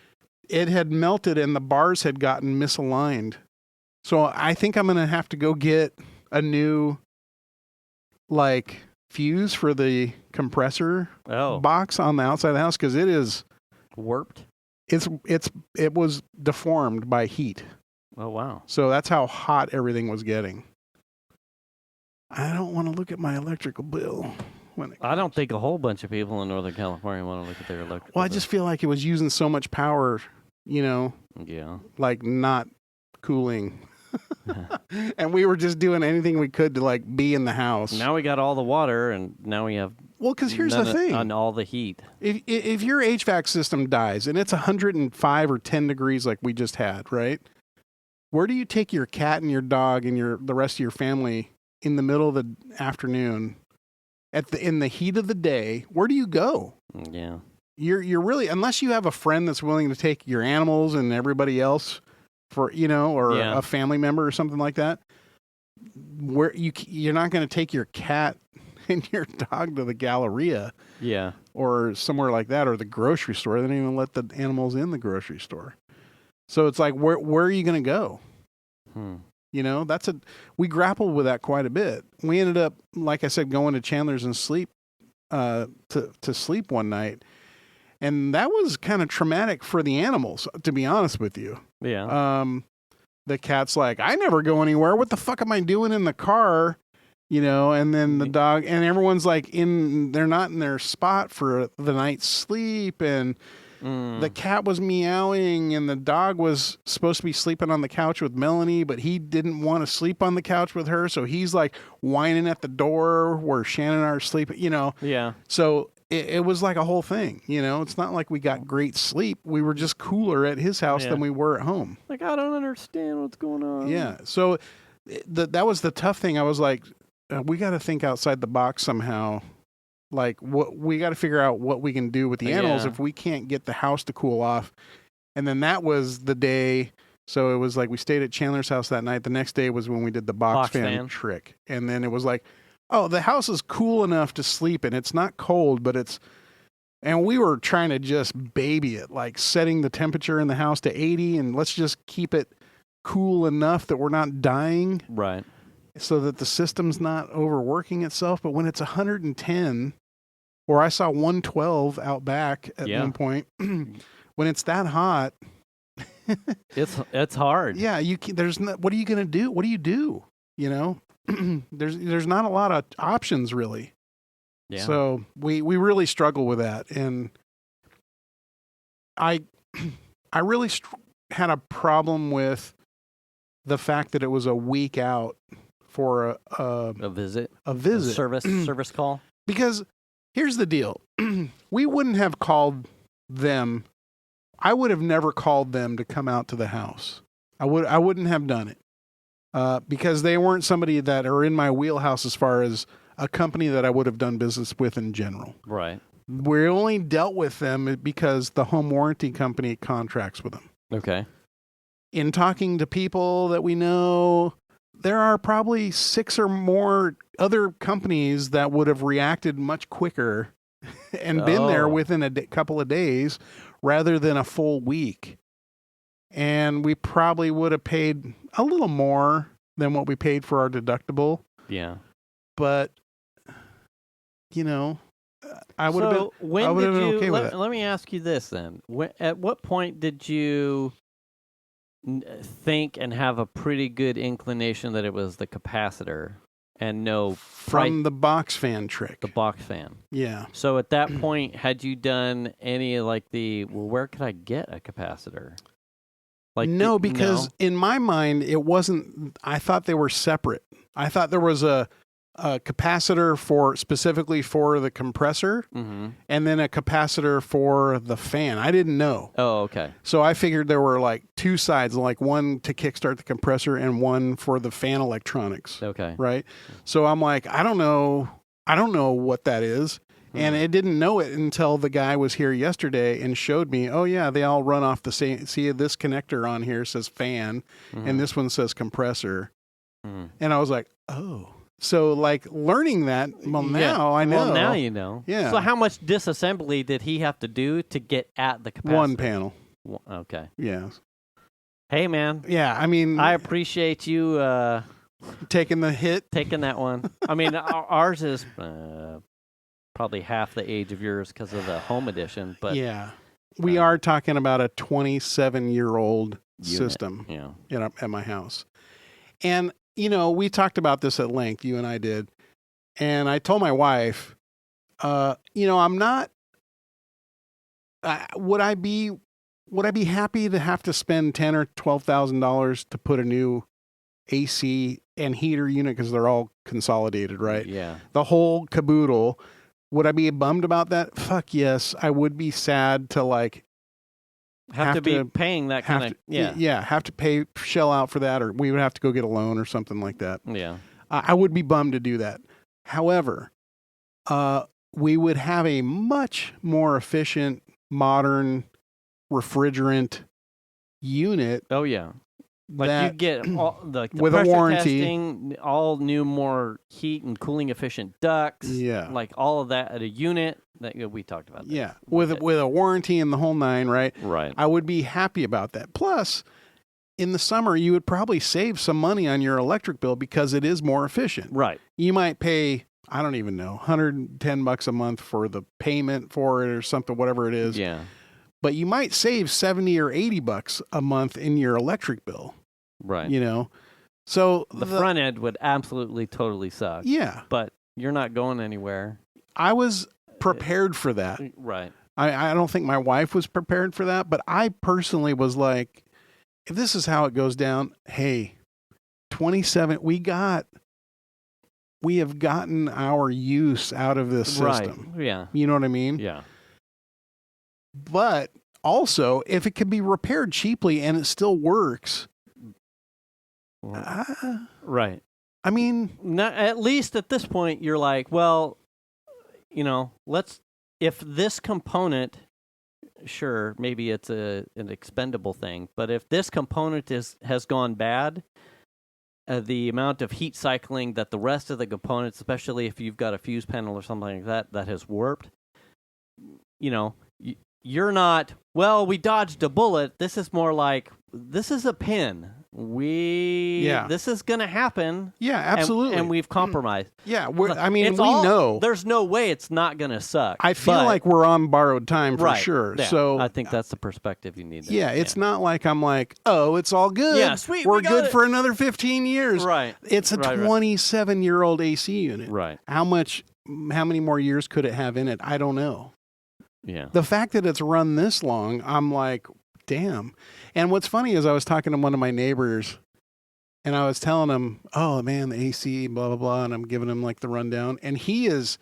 It had melted, and the bars had gotten misaligned. So I think I'm gonna have to go get a new like fuse for the compressor box on the outside of the house because it is warped. It was deformed by heat. Oh wow. So that's how hot everything was getting. I don't want to look at my electrical bill I don't think a whole bunch of people in Northern California want to look at their electrical Well, I bill. just feel like it was using so much power, Yeah. like not cooling. And we were just doing anything we could to like be in the house. Now we got all the water, and now we have because here's the thing: on all the heat. If your HVAC system dies and it's 105 or 10 degrees like we just had, right? Where do you take your cat and your dog and the rest of your family in the middle of the afternoon, in the heat of the day? Where do you go? Yeah, you're really, unless you have a friend that's willing to take your animals and everybody else. For or a family member or something like that, where you're not going to take your cat and your dog to the Galleria, or somewhere like that, or the grocery store. They don't even let the animals in the grocery store. So it's like, where are you going to go? We grappled with that quite a bit. We ended up, like I said, going to Chandler's and sleep to sleep one night. And that was kind of traumatic for the animals, to be honest with you. Yeah. The cat's like, I never go anywhere. What the fuck am I doing in the car? And then the dog, and everyone's like they're not in their spot for the night's sleep. And the cat was meowing, and the dog was supposed to be sleeping on the couch with Melanie, but he didn't want to sleep on the couch with her. So he's like whining at the door where Shannon and I are sleeping, Yeah. So it was like a whole thing, It's not like we got great sleep. We were just cooler at his house than we were at home. Like, I don't understand what's going on. Yeah. So that was the tough thing. I was like, we got to think outside the box somehow. Like, we got to figure out what we can do with the animals if we can't get the house to cool off. And then that was the day. So it was like we stayed at Chandler's house that night. The next day was when we did the box fan trick. And then it was like, oh, the house is cool enough to sleep in. It's not cold, but and we were trying to just baby it, like setting the temperature in the house to 80, and let's just keep it cool enough that we're not dying. Right. So that the system's not overworking itself. But when it's 110, or I saw 112 out back at one point, when it's that hot, it's hard. Yeah, what are you going to do? What do you do? There's not a lot of options really. Yeah. So we really struggle with that, and I really had a problem with the fact that it was a week out for a visit, a service call. Because here's the deal: we wouldn't have called them. I would have never called them to come out to the house. I wouldn't have done it because they weren't somebody that are in my wheelhouse as far as a company that I would have done business with in general. Right. We only dealt with them because the home warranty company contracts with them. Okay. In talking to people that we know, there are probably 6 or more other companies that would have reacted much quicker and been there within a couple of days rather than a full week. And we probably would have paid a little more than what we paid for our deductible. Yeah. But, you know, I would have been okay with it. Let me ask you this then. At what point did you think and have a pretty good inclination that it was the capacitor and no from the box fan trick? The box fan. Yeah. So at that point, had you done any like where could I get a capacitor? Like no, because in my mind, it wasn't. I thought they were separate. I thought there was a capacitor specifically for the compressor, and then a capacitor for the fan. I didn't know. Oh, okay. So I figured there were like 2 sides, like one to kickstart the compressor and one for the fan electronics. Okay. Right. So I'm like, I don't know what that is. And I didn't know it until the guy was here yesterday and showed me, oh, yeah, they all run off the same. See, this connector on here says fan, and this one says compressor. And I was like, oh. So, like, learning that, now I know. Well, now you know. Yeah. So how much disassembly did he have to do to get at the capacitor? 1 panel. Okay. Yeah. Hey, man. Yeah, I mean. I appreciate you taking the hit. Taking that one. I mean, ours is probably half the age of yours because of the home edition. But yeah. We are talking about a 27-year-old system at my house. And, you know, we talked about this at length, you and I did. And I told my wife, you know, I'm not, would I be happy to have to spend $10,000 or $12,000 to put a new AC and heater unit because they're all consolidated, right? Yeah. The whole caboodle. Would I be bummed about that? Fuck yes. I would be sad to like have to be paying that kind of have to shell out for that, or we would have to go get a loan or something like that. Yeah. I would be bummed to do that. However, we would have a much more efficient, modern refrigerant unit. Oh yeah. Like you get all the with a warranty, testing, all new, more heat and cooling efficient ducts. Yeah, like all of that at a unit that we talked about. That. Yeah, with a warranty and the whole 9, right? Right. I would be happy about that. Plus, in the summer, you would probably save some money on your electric bill because it is more efficient. Right. You might pay, I don't even know, $110 a month for the payment for it or something, whatever it is. Yeah. But you might save $70 or $80 a month in your electric bill. Right. You know, so the front end would absolutely totally suck. Yeah. But you're not going anywhere. I was prepared for that. Right. I don't think my wife was prepared for that, but I personally was like, if this is how it goes down, hey, 27, we have gotten our use out of this system. Right. Yeah. You know what I mean? Yeah. But also, if it can be repaired cheaply and it still works. Right. I mean, at least at this point, you're like, well, you know, if this component, sure, maybe it's an expendable thing, but if this component has gone bad, the amount of heat cycling that the rest of the components, especially if you've got a fuse panel or something like that has warped, you know, you're not, well, we dodged a bullet. This is more like, this is a pin. This is going to happen. Yeah, absolutely. And we've compromised. Yeah, we know. There's no way it's not going to suck. I feel like we're on borrowed time for sure. Yeah, so I think that's the perspective you need. Yeah, it's not like I'm like, oh, it's all good. Yeah, sweet. We're good for another 15 years. Right. It's a 27-year-old AC unit. Right. How many more years could it have in it? I don't know. Yeah. The fact that it's run this long, I'm like, damn. And what's funny is I was talking to one of my neighbors and I was telling him, oh man, the AC, blah, blah, blah. And I'm giving him like the rundown. And he is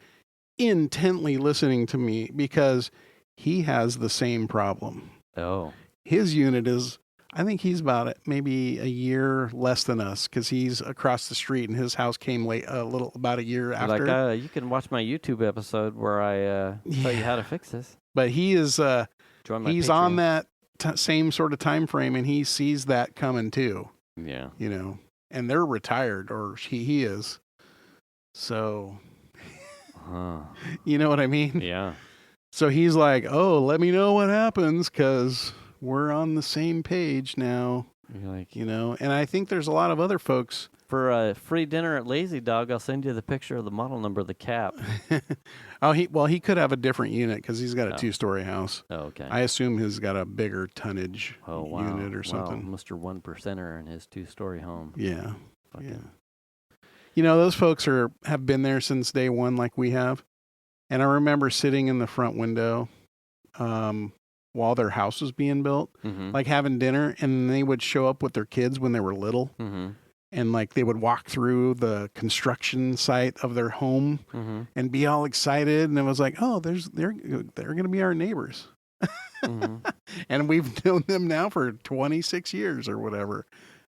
intently listening to me because he has the same problem. Oh. His unit is I think he's about maybe a year less than us because he's across the street and his house came about a year after. Like, you can watch my YouTube episode where I tell you how to fix this. But he is, he's Patreon. on that same sort of time frame, and he sees that coming too. Yeah. You know, and they're retired, or he is. So, you know what I mean? Yeah. So he's like, oh, let me know what happens because we're on the same page now. You're like, you know, and I think there's a lot of other folks. For a free dinner at Lazy Dog, I'll send you the picture of the model number of the cap. He could have a different unit because he's got a 2-story house. Oh, okay. I assume he's got a bigger tonnage unit or something. Wow, Mr. 1%er in his 2-story home. Yeah. Yeah. You know, those folks have been there since day one like we have. And I remember sitting in the front window while their house was being built, like having dinner, and they would show up with their kids when they were little. And like they would walk through the construction site of their home and be all excited. And it was like, oh, they're going to be our neighbors. And we've known them now for 26 years or whatever.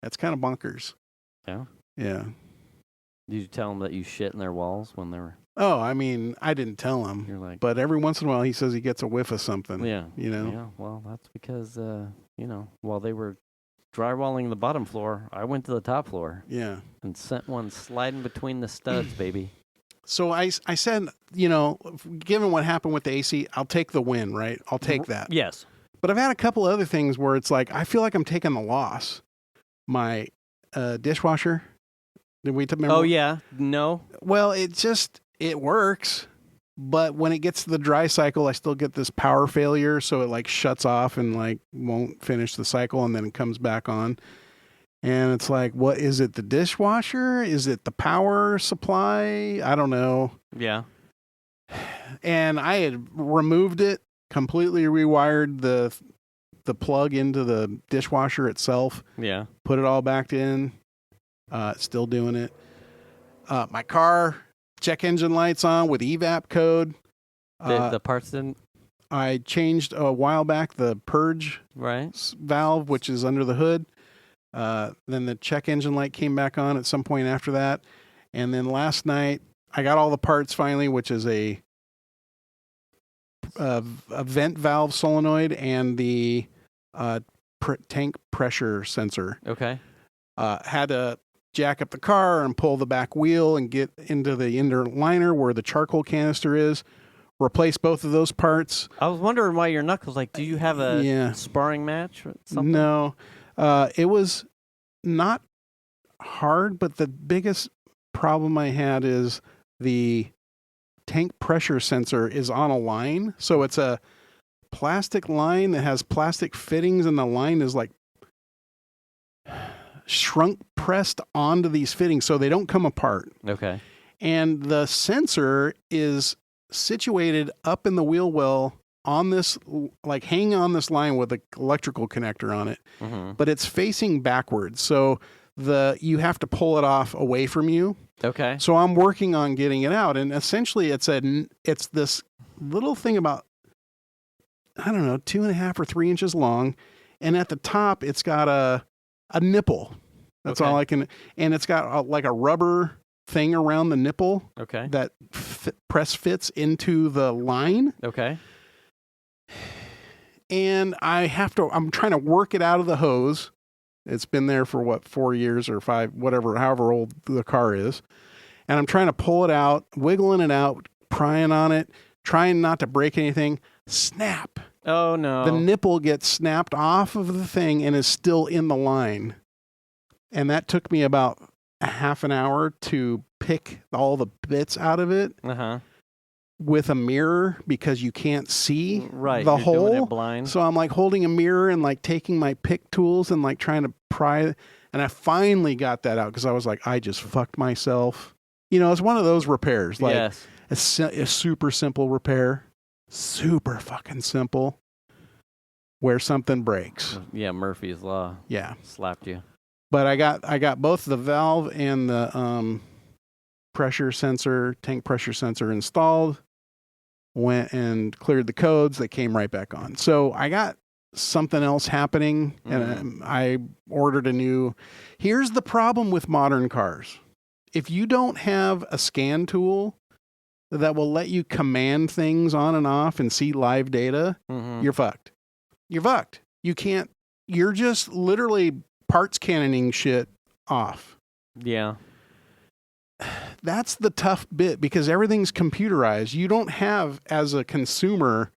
That's kind of bonkers. Yeah. Yeah. Did you tell them that you shit in their walls when they were? Oh, I mean, I didn't tell him. You're like, but every once in a while he says he gets a whiff of something. Yeah. You know? Yeah. Well, that's because, while they were drywalling the bottom floor, I went to the top floor. Yeah. And sent one sliding between the studs, baby. So I said, you know, given what happened with the AC, I'll take the win, right? I'll take that. Yes. But I've had a couple other things where it's like, I feel like I'm taking the loss. My dishwasher. Did we remember? Oh, yeah. No. Well, it works. But when it gets to the dry cycle, I still get this power failure. So it like shuts off and like won't finish the cycle and then it comes back on. And it's like, what is it? The dishwasher? Is it the power supply? I don't know. Yeah. And I had removed it, completely rewired the plug into the dishwasher itself. Yeah. Put it all back in. Still doing it. My car, check engine lights on with EVAP code. The parts didn't? I changed a while back the purge valve, which is under the hood. Then the check engine light came back on at some point after that. And then last night, I got all the parts finally, which is a vent valve solenoid and the tank pressure sensor. Okay. Had to jack up the car and pull the back wheel and get into the inner liner where the charcoal canister is. Replace both of those parts. I was wondering why your knuckles, like, do you have a sparring match or something? No. It was not hard, but the biggest problem I had is the tank pressure sensor is on a line. So it's a plastic line that has plastic fittings, and the line is like shrunk pressed onto these fittings so they don't come apart. Okay. And the sensor is situated up in the wheel well on this, like hanging on this line with an electrical connector on it, but it's facing backwards. So you have to pull it off away from you. Okay. So I'm working on getting it out. And essentially it's this little thing about, I don't know, 2.5 or 3 inches long. And at the top, it's got a nipple. That's all I can, and it's got like a rubber thing around the nipple. Okay. That press fits into the line. Okay. And I'm trying to work it out of the hose. It's been there for 4 years or 5, however old the car is. And I'm trying to pull it out, wiggling it out, prying on it, trying not to break anything. Snap. Oh, no. The nipple gets snapped off of the thing and is still in the line. And that took me about a half an hour to pick all the bits out of it with a mirror because you can't see the hole. Doing it blind. So I'm like holding a mirror and like taking my pick tools and like trying to pry. And I finally got that out because I was like, I just fucked myself. You know, it's one of those repairs. Like a super simple repair. Super fucking simple. Where something breaks. Yeah, Murphy's Law. Yeah. Slapped you. But I got both the valve and the tank pressure sensor installed. Went and cleared the codes. They came right back on. So I got something else happening, and I ordered a new. Here's the problem with modern cars. If you don't have a scan tool that will let you command things on and off and see live data, you're fucked. You're fucked. You can't, you're just literally parts cannoning shit off. Yeah. That's the tough bit because everything's computerized. You don't have, as a consumer,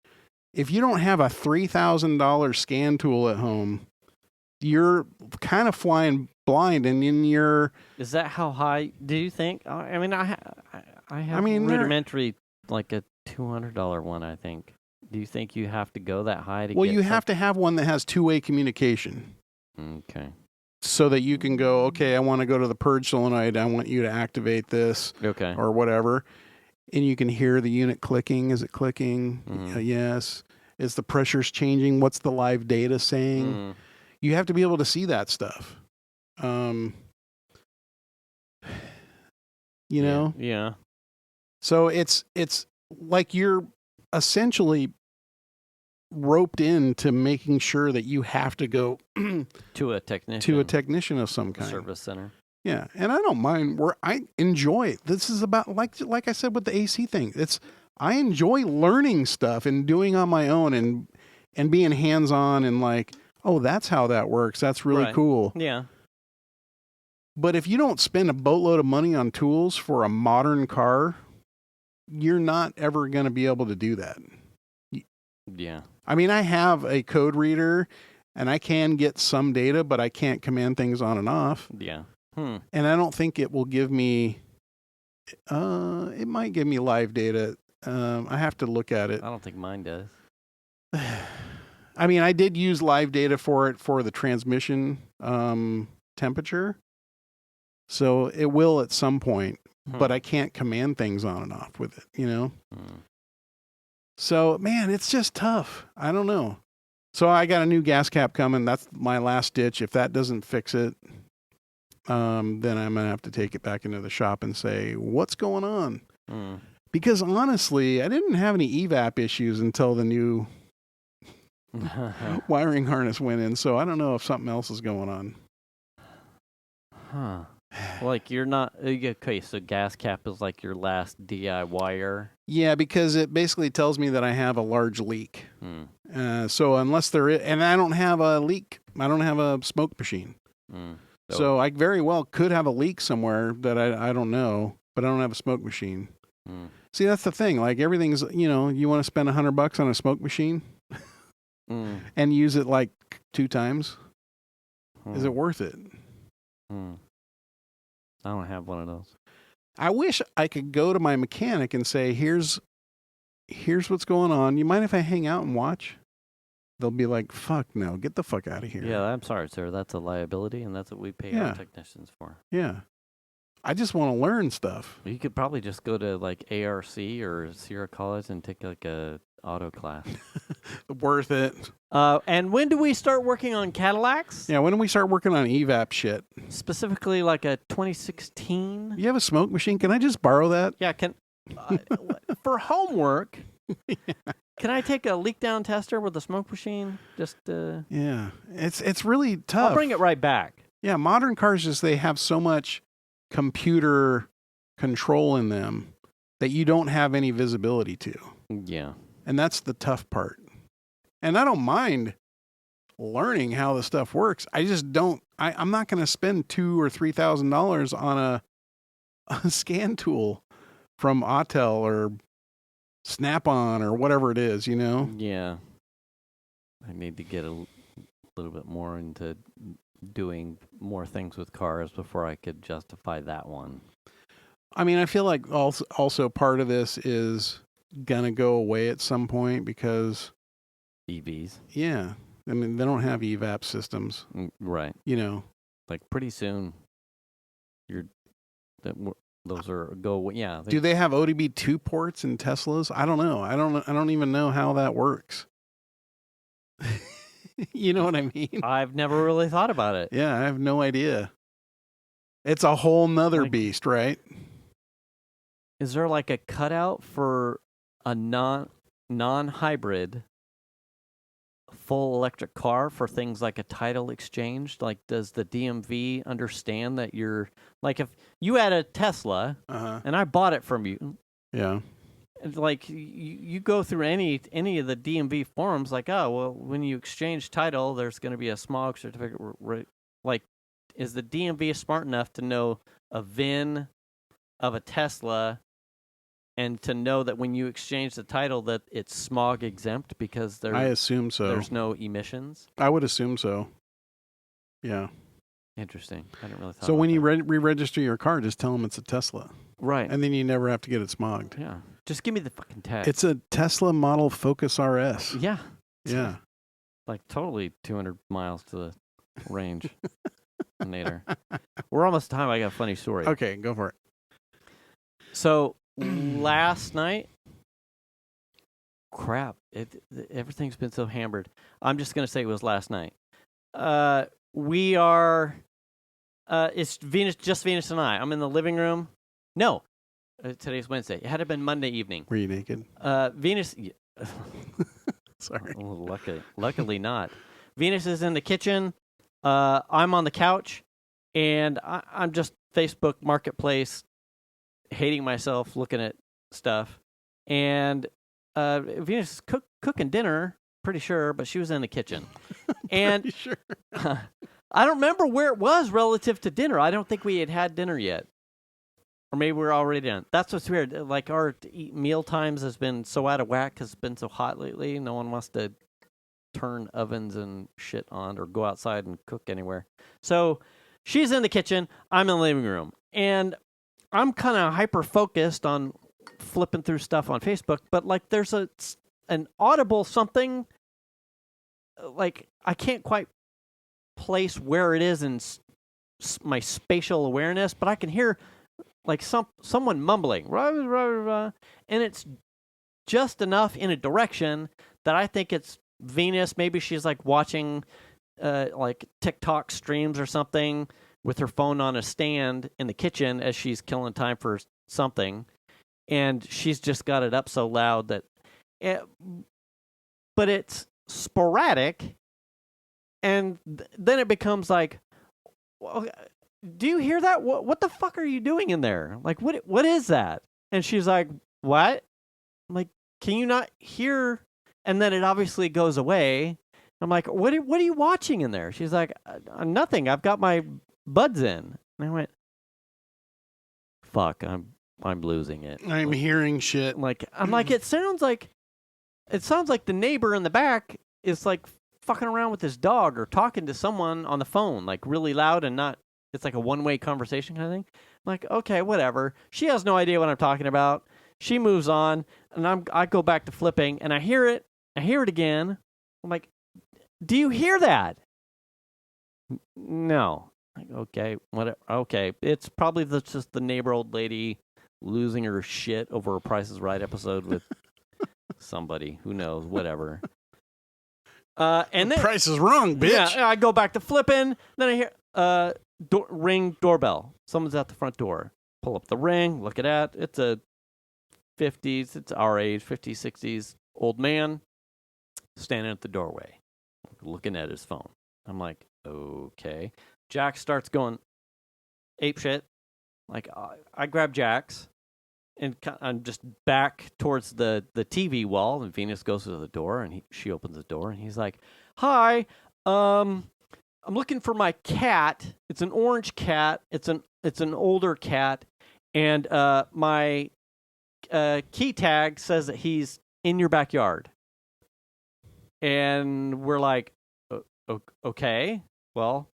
if you don't have a $3,000 scan tool at home, you're kind of flying blind, and in your... Is that how high do you think? I mean, I have rudimentary, like a $200 one, I think. Do you think you have to go that high to Well, you have to have one that has two-way communication. Okay. So that you can go, okay, I want to go to the purge solenoid. I want you to activate this. Okay. Or whatever. And you can hear the unit clicking. Is it clicking? Yes. Is the pressures changing? What's the live data saying? You have to be able to see that stuff. You know? Yeah. So it's like you're essentially roped into making sure that you have to go to a technician of some kind. Service center. Yeah. And I don't mind I enjoy it. This is about like I said with the AC thing. I enjoy learning stuff and doing on my own and being hands-on and like, oh, that's how that works. That's really cool. Yeah. But if you don't spend a boatload of money on tools for a modern car, you're not ever going to be able to do that. Yeah. I mean, I have a code reader and I can get some data, but I can't command things on and off. Yeah. And I don't think it will give me, it might give me live data. I have to look at it. I don't think mine does. I mean, I did use live data for it for the transmission temperature. So it will at some point, but I can't command things on and off with it, you know? So, man, it's just tough. I don't know. So I got a new gas cap coming. That's my last ditch. If that doesn't fix it, then I'm going to have to take it back into the shop and say, what's going on? Because honestly, I didn't have any EVAP issues until the new wiring harness went in. So I don't know if something else is going on. Like you're not, okay, so gas cap is like your last DIYer? Yeah, because it basically tells me that I have a large leak. So unless there is, and I don't have a leak, I don't have a smoke machine. So I very well could have a leak somewhere that I don't know, but I don't have a smoke machine. See, that's the thing. Like everything's, you know, you want to spend $100 on a smoke machine and use it like 2 times. Is it worth it? I don't have one of those. I wish I could go to my mechanic and say, here's what's going on. You mind if I hang out and watch? They'll be like, fuck no, get the fuck out of here. Yeah, I'm sorry, sir. That's a liability, and that's what we pay our technicians for. Yeah. I just want to learn stuff. You could probably just go to like ARC or Sierra College and take like a auto class. Worth it. And when do we start working on Cadillacs? Yeah, when do we start working on EVAP shit? Specifically like a 2016? You have a smoke machine? Can I just borrow that? Yeah, for homework, can I take a leak down tester with a smoke machine? Just Yeah, it's really tough. I'll bring it right back. Yeah, modern cars they have so much computer control in them that you don't have any visibility to. Yeah. And that's the tough part. And I don't mind learning how the stuff works. I just don't. I'm not going to spend $2,000 or $3,000 on a scan tool from Autel or Snap-on or whatever it is, you know? Yeah. I need to get a little bit more into doing more things with cars before I could justify that one. I mean, I feel like also part of this is going to go away at some point because EVs. Yeah. I mean, they don't have EVAP systems. Right. You know. Like pretty soon those are go yeah. Do they have ODB2 ports in Teslas? I don't know. I don't even know how that works. You know what I mean? I've never really thought about it. Yeah, I have no idea. It's a whole nother beast, right? Is there like a cutout for a non-hybrid, full electric car for things like a title exchange? Like, does the DMV understand that you're like, if you had a Tesla and I bought it from you, like you go through any of the DMV forums, like, oh well, when you exchange title, there's going to be a smog certificate. Like, is the DMV smart enough to know a VIN of a Tesla? And to know that when you exchange the title that it's smog exempt because I assume so. There's no emissions? I would assume so. Yeah. Interesting. I didn't really thought So when that. you re-register your car, just tell them it's a Tesla. Right. And then you never have to get it smogged. Yeah. Just give me the fucking tag. It's a Tesla Model Focus RS. Yeah. Yeah. Like totally 200 miles to the range. Nader. We're almost time. I got a funny story. Okay, go for it. So last night, everything's been so hammered. I'm just going to say it was last night. We are, it's Venus and I. I'm in the living room. No, today's Wednesday. It had to have been Monday evening. Were you naked? Venus. Sorry. Luckily not. Venus is in the kitchen. I'm on the couch, and I'm just Facebook Marketplace, hating myself, looking at stuff. And Venus is cooking dinner, pretty sure, but she was in the kitchen. And pretty sure. I don't remember where it was relative to dinner. I don't think we had dinner yet. Or maybe we're already done. That's what's weird. Like, our meal times has been so out of whack because it's been so hot lately. No one wants to turn ovens and shit on or go outside and cook anywhere. So she's in the kitchen. I'm in the living room. And I'm kind of hyper-focused on flipping through stuff on Facebook. But, like, there's an audible something. Like, I can't quite place where it is in my spatial awareness. But I can hear, like, someone mumbling, rah, rah, rah, and it's just enough in a direction that I think it's Venus. Maybe she's like watching like TikTok streams or something with her phone on a stand in the kitchen as she's killing time for something, and she's just got it up so loud that but it's sporadic, and then it becomes like, well, do you hear that? What the fuck are you doing in there? Like, what is that? And she's like, what? I'm like, can you not hear? And then it obviously goes away. I'm like, what are you watching in there? She's like, nothing. I've got my buds in. And I went, fuck, I'm losing it. I'm hearing shit. Like, I'm like, it sounds like the neighbor in the back is like fucking around with his dog or talking to someone on the phone, like really loud and not. It's like a one-way conversation kind of thing. I'm like, okay, whatever. She has no idea what I'm talking about. She moves on, and I go back to flipping, and I hear it. I hear it again. I'm like, do you hear that? No. Like, okay, whatever. Okay, it's probably just the neighbor old lady losing her shit over a Price is Right episode with somebody. Who knows? Whatever. And then Price is wrong, bitch. Yeah, I go back to flipping. Then I hear ring doorbell. Someone's at the front door. Pull up the ring. Look at that. It's a 50s. It's our age, 50s, 60s old man standing at the doorway, looking at his phone. I'm like, okay. Jack starts going ape shit. Like, I grab Jack's, and I'm just back towards the TV wall, and Venus goes to the door, and she opens the door, and he's like, hi, I'm looking for my cat. It's an orange cat. It's an older cat, and my key tag says that he's in your backyard. And we're like, okay, well,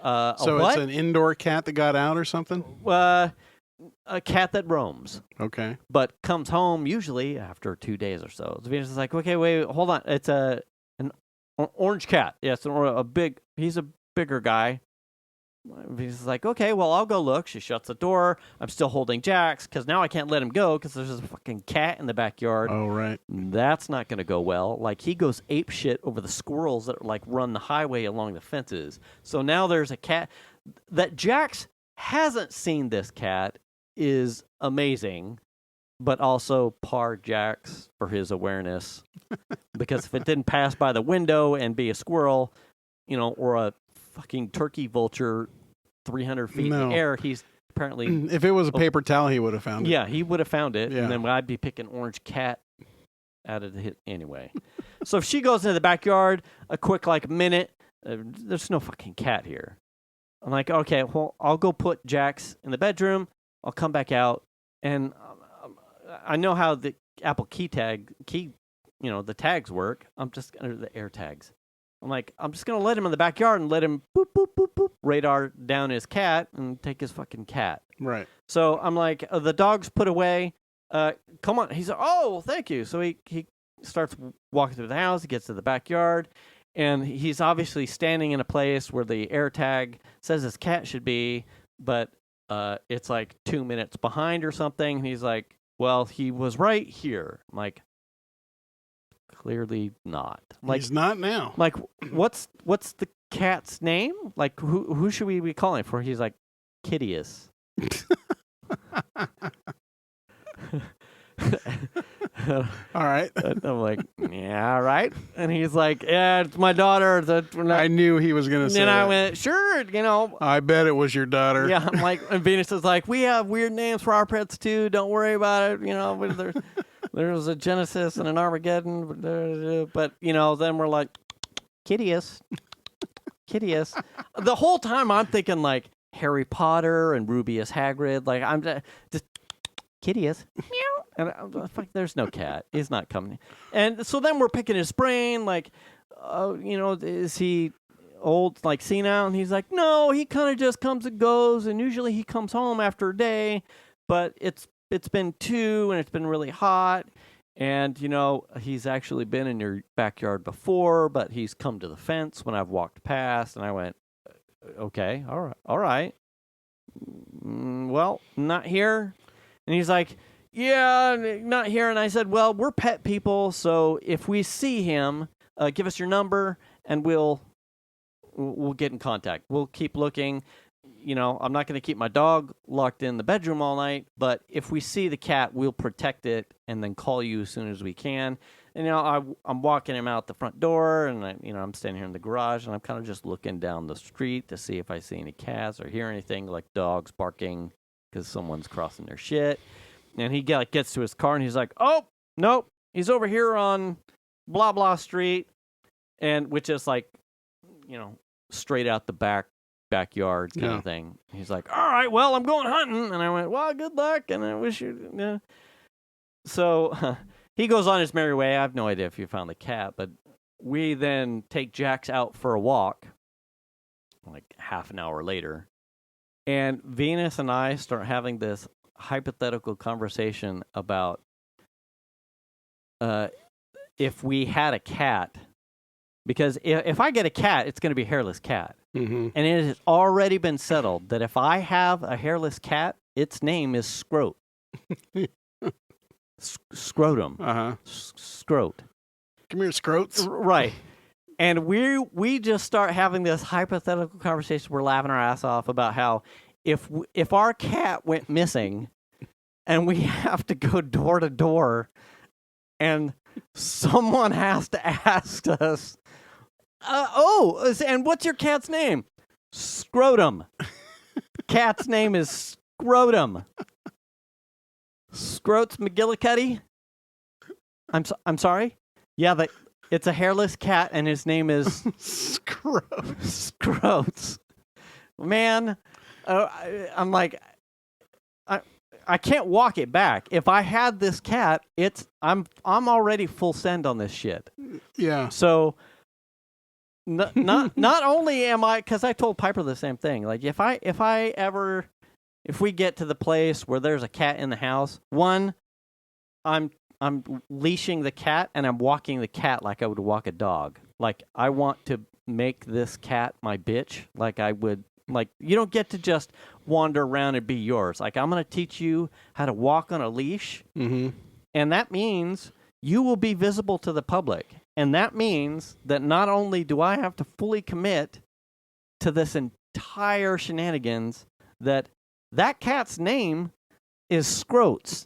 so what? It's an indoor cat that got out or something? A cat that roams. Okay. But comes home usually after 2 days or so. So Venus is like, okay, wait, hold on. It's an orange cat. Yeah, it's he's a bigger guy. Venus is like, okay, well, I'll go look. She shuts the door. I'm still holding Jack's because now I can't let him go because there's a fucking cat in the backyard. Oh, right. That's not going to go well. Like, he goes ape shit over the squirrels that like run the highway along the fences. So now there's a cat that Jack's hasn't seen. This cat is amazing. but also par Jax for his awareness. Because if it didn't pass by the window and be a squirrel, or a fucking turkey vulture 300 feet in the air, he's apparently... If it was a paper towel, he would have found it. Yeah, he would have found it. Yeah. And then I'd be picking orange cat out of the hit anyway. So if she goes into the backyard, a quick minute, there's no fucking cat here. I'm like, okay, well, I'll go put Jax in the bedroom. I'll come back out, and I know how the Apple the tags work. The air tags. I'm like, I'm just going to let him in the backyard and let him boop, boop, boop, boop, radar down his cat and take his fucking cat. Right. So I'm like, the dog's put away. Come on. He's like, oh, thank you. So he starts walking through the house. He gets to the backyard, and he's obviously standing in a place where the air tag says his cat should be, but it's 2 minutes behind or something. And he's like, well, he was right here. I'm like, clearly not. He's not now. Like, what's the cat's name? Like, who should we be calling for? He's like, Kittius. All right. I'm like, yeah, right. And he's like, yeah, it's my daughter. I knew he was going to say And I that. went, sure, I bet it was your daughter. Yeah, I'm like, and Venus is like, we have weird names for our pets too. Don't worry about it. There's a Genesis and an Armageddon. But then we're like, Kittius. Kittius. The whole time I'm thinking like Harry Potter and Rubius Hagrid. Like, I'm just Kittius. Meow. And I'm like, there's no cat. He's not coming. And so then we're picking his brain, like, is he old, like senile? And he's like, no, he kind of just comes and goes, and usually he comes home after a day, but it's been 2 and it's been really hot, and he's actually been in your backyard before, but he's come to the fence when I've walked past. And I went, okay, all right, well, not here. And he's like, yeah, not here. And I said, well, we're pet people, so if we see him, give us your number, and we'll get in contact. We'll keep looking. I'm not going to keep my dog locked in the bedroom all night, but if we see the cat, we'll protect it and then call you as soon as we can. And I'm walking him out the front door, and I'm standing here in the garage, and I'm kind of just looking down the street to see if I see any cats or hear anything like dogs barking because someone's crossing their shit. And he gets to his car, and he's like, oh, nope, he's over here on blah, blah street, and which is straight out the backyard kind of thing. He's like, all right, well, I'm going hunting. And I went, well, good luck, and I wish you... So he goes on his merry way. I have no idea if you found the cat, but we then take Jax out for a walk, like half an hour later, and Venus and I start having this hypothetical conversation about if we had a cat, because if I get a cat, it's going to be a hairless cat. Mm-hmm. And it has already been settled that if I have a hairless cat, its name is Scrote. Scrotum. Uh-huh. Scrote. Come here, Scrotes. Right. And we just start having this hypothetical conversation. We're laughing our ass off about how if our cat went missing and we have to go door to door and someone has to ask us, and what's your cat's name? Scrotum. Cat's name is Scrotum. Scrotes McGillicuddy? I'm sorry? Yeah, it's a hairless cat, and his name is Scrotes. Man, I'm like, I can't walk it back. If I had this cat, I'm already full send on this shit. Yeah. So not only am I, because I told Piper the same thing. Like if we get to the place where there's a cat in the house, one, I'm leashing the cat and I'm walking the cat like I would walk a dog. Like I want to make this cat my bitch. Like I would. Like, you don't get to just wander around and be yours. Like, I'm going to teach you how to walk on a leash. Mm-hmm. And that means you will be visible to the public. And that means that not only do I have to fully commit to this entire shenanigans, that cat's name is Scrotes.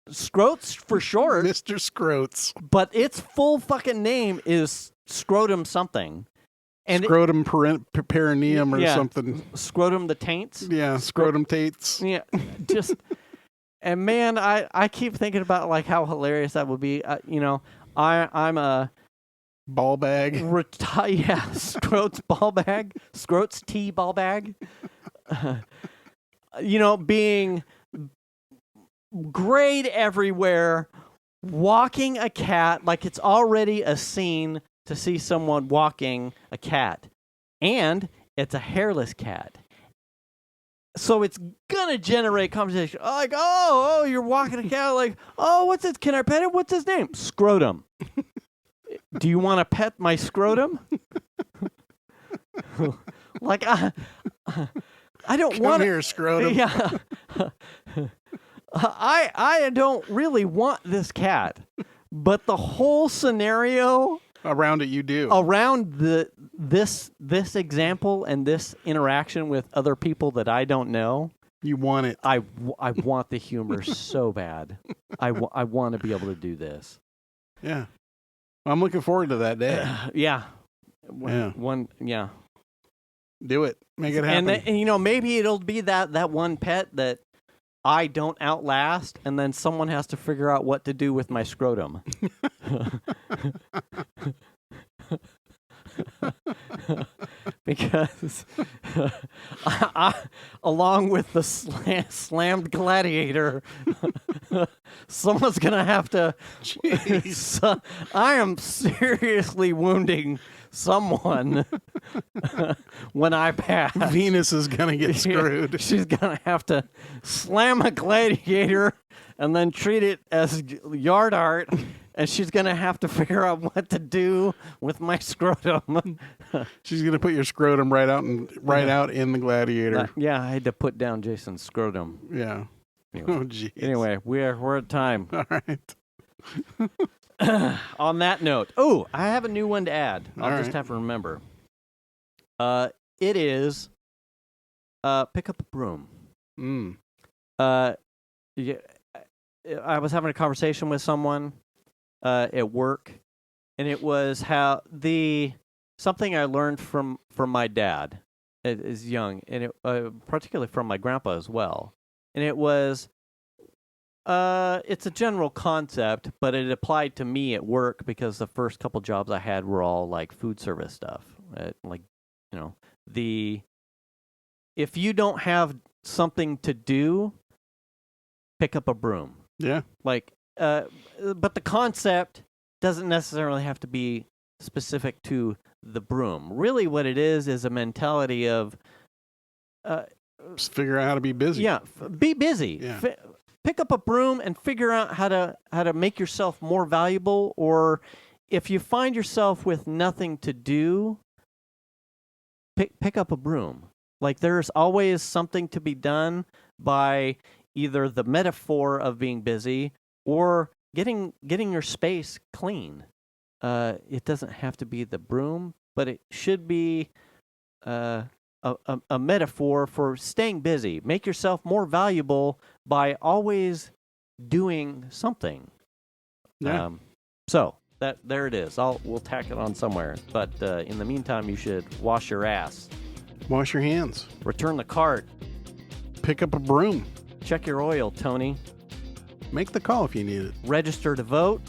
Scrotes for short. Mr. Scrotes. But its full fucking name is scrotum something. And scrotum perineum or something. Scrotum the taints. Yeah, scrotum tates. Yeah, just and man, I keep thinking about like how hilarious that would be. I'm a ball bag. Scrotes ball bag. Scrotes tea ball bag. Being grade everywhere, walking a cat like it's already a scene to see someone walking a cat. And it's a hairless cat. So it's going to generate conversation. Like, oh, you're walking a cat. Like, oh, what's it? Can I pet it? What's his name? Scrotum. Do you want to pet my scrotum? Like, I don't want to. Come here, scrotum. Yeah. I don't really want this cat. But the whole scenario around it, you do. Around this example and this interaction with other people that I don't know. You want it. I want the humor so bad. I want to be able to do this. Yeah. I'm looking forward to that day. Yeah. Yeah. Do it. Make it happen. And maybe it'll be that one pet that I don't outlast, and then someone has to figure out what to do with my scrotum. Because along with the slammed gladiator, someone's going to have to... I am seriously wounding someone when I pass. Venus is going to get screwed. She's going to have to slam a gladiator and then treat it as yard art, and she's going to have to figure out what to do with my scrotum. She's going to put your scrotum right out in the gladiator. Yeah, I had to put down Jason's scrotum. Yeah. Anyway, oh, geez. Anyway, we're at time. All right. On that note, I have a new one to add. I'll just right. have to remember. It is pick up a broom. Yeah, I was having a conversation with someone at work, and it was how something I learned from my dad as young, and it particularly from my grandpa as well. And it was it's a general concept, but it applied to me at work because the first couple jobs I had were all like food service stuff. If you don't have something to do, pick up a broom. Yeah. But the concept doesn't necessarily have to be specific to the broom. Really what it is a mentality of just figure out how to be busy. Yeah, be busy. Yeah. Pick up a broom and figure out how to make yourself more valuable, or if you find yourself with nothing to do, pick up a broom. Like there's always something to be done by either the metaphor of being busy or getting your space clean. It doesn't have to be the broom, but it should be a metaphor for staying busy. Make yourself more valuable by always doing something. Yeah. So there it is. We'll tack it on somewhere. But in the meantime, you should wash your ass. Wash your hands. Return the cart. Pick up a broom. Check your oil, Tony. Make the call if you need it. Register to vote.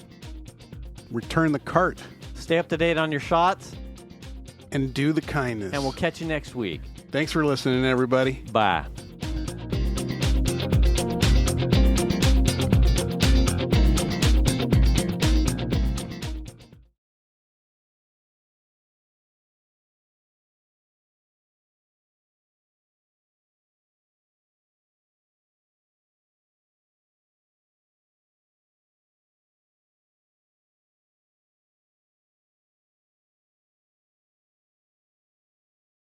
Return the cart. Stay up to date on your shots. And do the kindness. And we'll catch you next week. Thanks for listening, everybody. Bye.